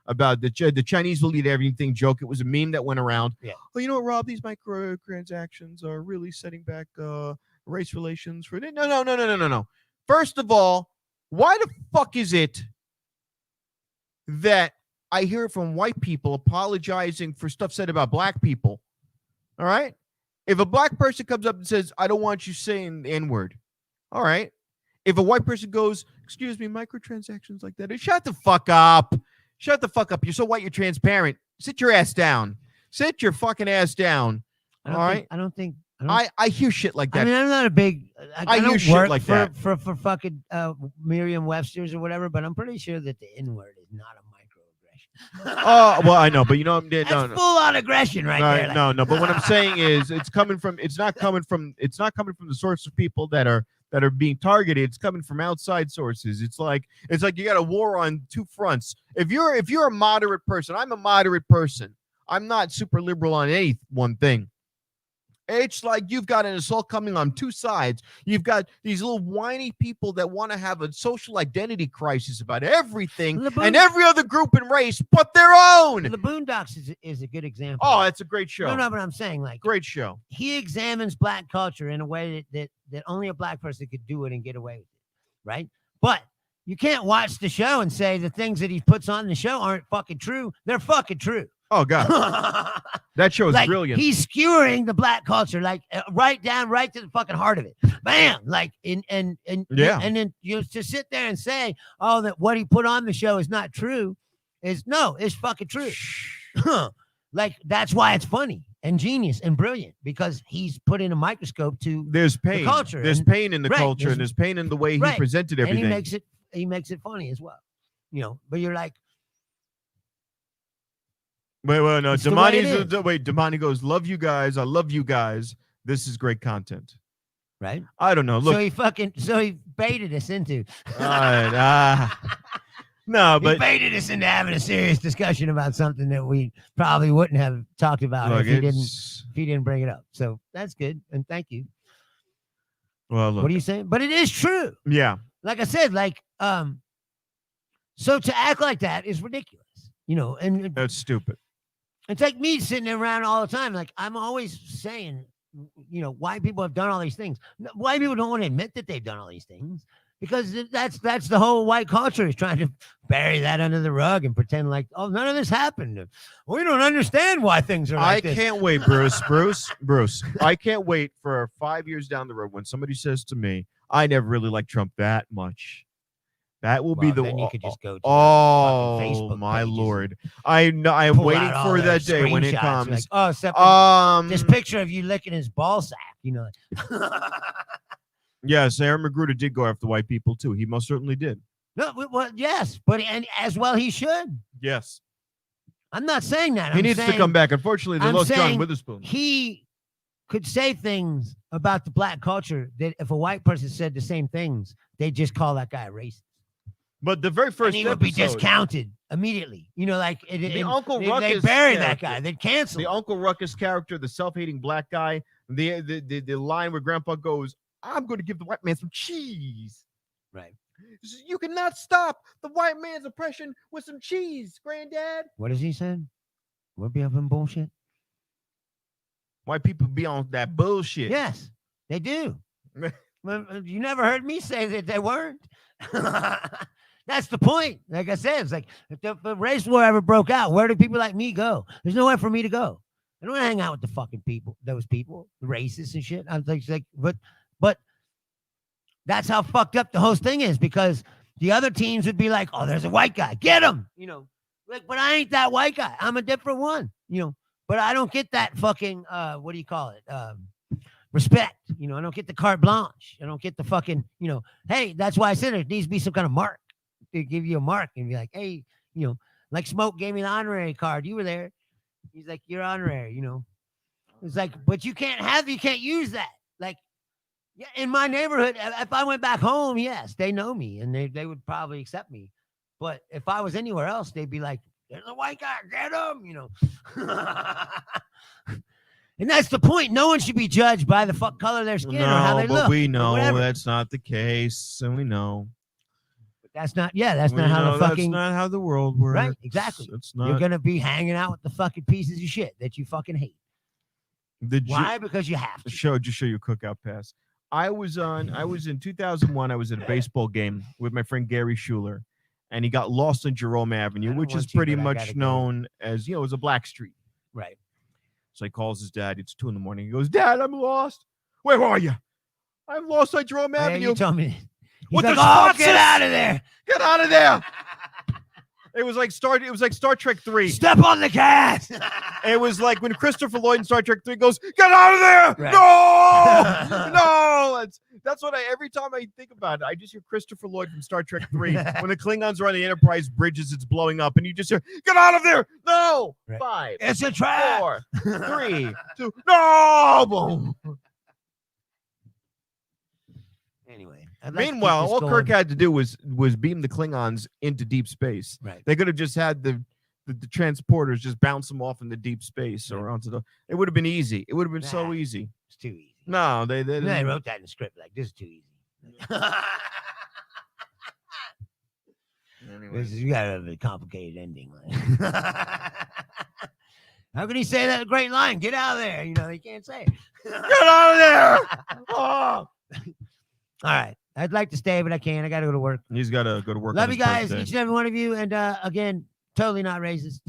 S2: about the Chinese will eat everything joke. It was a meme that went around.
S1: Yeah.
S2: Well, you know what, Rob? These microtransactions are really setting back race relations for it. No. First of all, why the fuck is it that I hear from white people apologizing for stuff said about black people? All right. If a black person comes up and says, I don't want you saying the N-word. All right. If a white person goes, excuse me, microtransactions like that. Shut the fuck up. Shut the fuck up. You're so white, you're transparent. Sit your ass down. Sit your fucking ass down. All right. I hear shit like that.
S1: I mean, I'm not a big. I
S2: hear
S1: don't
S2: shit
S1: work
S2: like
S1: for,
S2: that.
S1: for fucking Merriam-Webster's or whatever, but I'm pretty sure that the N-word is not a microaggression.
S2: Oh, well, I know, but
S1: That's
S2: no.
S1: full on aggression right there. Like,
S2: No. But what I'm saying is, it's not coming from the source of people that are being targeted. It's coming from outside sources. It's like you got a war on two fronts. If you're a moderate person, I'm a moderate person. I'm not super liberal on any one thing. It's like you've got an assault coming on two sides. You've got these little whiny people that want to have a social identity crisis about everything and every other group and race but their own.
S1: The Boondocks is a good example.
S2: Oh, it's a great show.
S1: No, but I'm saying, like,
S2: great show.
S1: He examines black culture in a way that only a black person could do it and get away with it, right? But you can't watch the show and say the things that he puts on the show aren't fucking true. They're fucking true.
S2: Oh, God. That show is
S1: like,
S2: brilliant.
S1: He's skewering the black culture, like right to the fucking heart of it. Bam! Like, and then to sit there and say, oh, that what he put on the show is not true, it's fucking true. Like, that's why it's funny and genius and brilliant, because he's put in a microscope to
S2: there's pain.
S1: The culture.
S2: There's pain in the culture, and there's pain in the way he presented everything.
S1: And he makes it funny as well. But you're like,
S2: wait, no. Damani goes, love you guys. I love you guys. This is great content.
S1: Right?
S2: I don't know. Look.
S1: So he baited us into.
S2: All right. No, but
S1: he baited us into having a serious discussion about something that we probably wouldn't have talked about if he didn't bring it up. So that's good. And thank you.
S2: Well, look.
S1: What are you saying? But it is true.
S2: Yeah.
S1: Like I said, so to act like that is ridiculous, and
S2: that's stupid.
S1: It's like me sitting around all the time. Like, I'm always saying, white people have done all these things. White people don't want to admit that they've done all these things because that's the whole white culture, is trying to bury that under the rug and pretend like, oh, none of this happened. We don't understand why things are like this.
S2: I can't wait, Bruce. I can't wait for 5 years down the road when somebody says to me, I never really liked Trump that much. That will be the.
S1: Then you could just go to
S2: Facebook my
S1: pages.
S2: Lord! I'm waiting for that day when it comes.
S1: Like, this picture of you licking his ball sack.
S2: Yes, Aaron Magruder did go after white people too. He most certainly did.
S1: No, well, yes, and as well he should.
S2: Yes,
S1: I'm not saying that.
S2: He needs to come back. Unfortunately, they lost John Witherspoon.
S1: He could say things about the black culture that if a white person said the same things, they'd just call that guy a racist.
S2: But the very first
S1: he would be discounted immediately.
S2: The Uncle Ruckus.
S1: They bury that guy. They'd cancel
S2: the Uncle Ruckus character, the self-hating black guy. The line where Grandpa goes, "I'm going to give the white man some cheese."
S1: Right.
S2: You cannot stop the white man's oppression with some cheese, Granddad.
S1: What is he saying? We'll be up in bullshit.
S2: White people be on that bullshit.
S1: Yes, they do. You never heard me say that they weren't. That's the point. Like I said, it's like if the race war ever broke out, where do people like me go? There's nowhere for me to go. I don't want to hang out with the fucking people, those people, the racists and shit. I'm like, but that's how fucked up the whole thing is, because the other teams would be like, oh, there's a white guy, get him, like, but I ain't that white guy. I'm a different one, but I don't get that fucking, what do you call it? Respect. I don't get the carte blanche. I don't get the fucking, hey, that's why I said there needs to be some kind of mark. To give you a mark and be like, hey, Like Smoke gave me the honorary card. You were there. He's like, you're honorary, you know. It's like, but you can't use that. Like, yeah, in my neighborhood, if I went back home, yes, they know me and they would probably accept me. But if I was anywhere else, they'd be like, there's a white guy, get him, you know. And that's the point. No one should be judged by the color of their skin or how they look.
S2: But we
S1: or
S2: know
S1: whatever.
S2: that's not the case, and we know.
S1: That's not, that's
S2: We
S1: not how
S2: know
S1: the fucking,
S2: that's not how the world works.
S1: right, exactly.
S2: It's
S1: You're
S2: not.
S1: going to be hanging out with the fucking pieces of shit that you fucking hate. Why? Because you have to.
S2: Just show you a cookout pass. I was in 2001. I was at a baseball game with my friend Gary Schuler, and he got lost on Jerome Avenue,
S1: don't
S2: which is
S1: want to,
S2: pretty
S1: but I
S2: much
S1: gotta go.
S2: known as, it was a black street.
S1: Right.
S2: So he calls his dad. It's 2 a.m. He goes, "Dad, I'm lost. Where are you? I'm lost on Jerome
S1: Oh, yeah,
S2: Avenue.
S1: you told me. He's
S2: What
S1: like,
S2: the
S1: oh,
S2: fuck
S1: get
S2: is-
S1: out of there.
S2: Get out of there!" It was like Star Trek 3.
S1: Step on the gas.
S2: It was like when Christopher Lloyd in Star Trek 3 goes, "Get out of there!"
S1: Right.
S2: No, no. That's what every time I think about it, I just hear Christopher Lloyd from Star Trek 3 when the Klingons are on the Enterprise bridges, it's blowing up, and you just hear, "Get out of there!" No.
S1: Right.
S2: 5,
S1: It's a trap.
S2: 4, 3, 2. No. Boom.
S1: Anyway. I'd like to keep
S2: Meanwhile,
S1: this
S2: all
S1: going.
S2: Kirk had to do was beam the Klingons into deep space.
S1: Right.
S2: They could have just had the transporters just bounce them off into deep space or onto the. It would have been easy. It would have been so
S1: Nah.
S2: easy.
S1: It's too easy.
S2: No, they
S1: They wrote that in the script. Like, this is too easy.
S2: Anyway.
S1: You got to have a complicated ending. Like. How can he say that great line? Get out of there. You know, he can't say it.
S2: Get out of there! Oh!
S1: All right. I'd like to stay, but I can't. I got to go to work.
S2: He's got to go to work.
S1: Love
S2: on
S1: you
S2: his
S1: guys,
S2: birthday.
S1: each and every one of you. And again, totally not racist.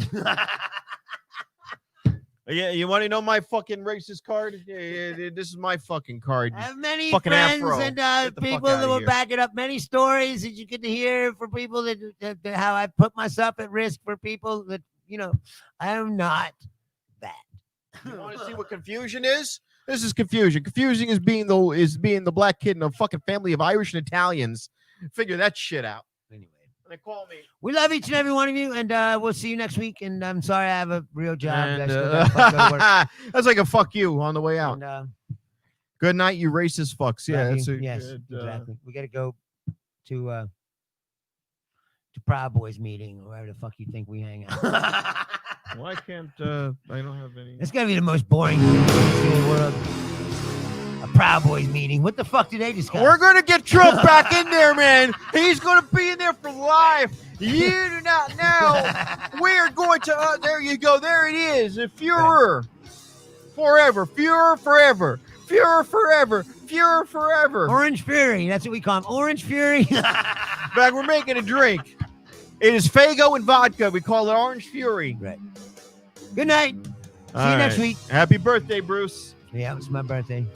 S2: Yeah, you want to know my fucking racist card? Yeah, this is my fucking card.
S1: I have many
S2: Fucking
S1: friends
S2: afro.
S1: and
S2: Get the fuck
S1: people
S2: outta
S1: that will
S2: here.
S1: back it up. Many stories that you get to hear from people that how I put myself at risk for people that, you know, I am not that.
S2: You want to see what confusion is? This is confusion. Confusion is being the black kid in a fucking family of Irish and Italians. Figure that shit out.
S1: Anyway,
S2: They call me.
S1: we love each and every one of you, and we'll see you next week. And I'm sorry I have a real job.
S2: And,
S1: I still gotta fucking go to work.
S2: that's like a fuck you on the way out.
S1: And,
S2: Good night, you racist fucks. Yeah,
S1: love
S2: that's
S1: you.
S2: a
S1: Yes,
S2: good,
S1: exactly. We got to go to Proud Boys meeting or wherever the fuck you think we hang out.
S2: Why can't I don't have any?
S1: It's gonna be the most boring thing in the world. A Proud Boys meeting. What the fuck do they discuss?
S2: We're gonna get Trump back in there, man. He's gonna be in there for life. You do not know. We're going to. There you go. There it is. A Fuhrer, forever. Fuhrer forever. Fuhrer forever. Fuhrer forever.
S1: Orange Fury. That's what we call him. Orange Fury.
S2: Back, we're making a drink. It is Faygo and vodka. We call it Orange Fury.
S1: Right. Good night. See you next week.
S2: Happy birthday, Bruce.
S1: Yeah, it's my birthday.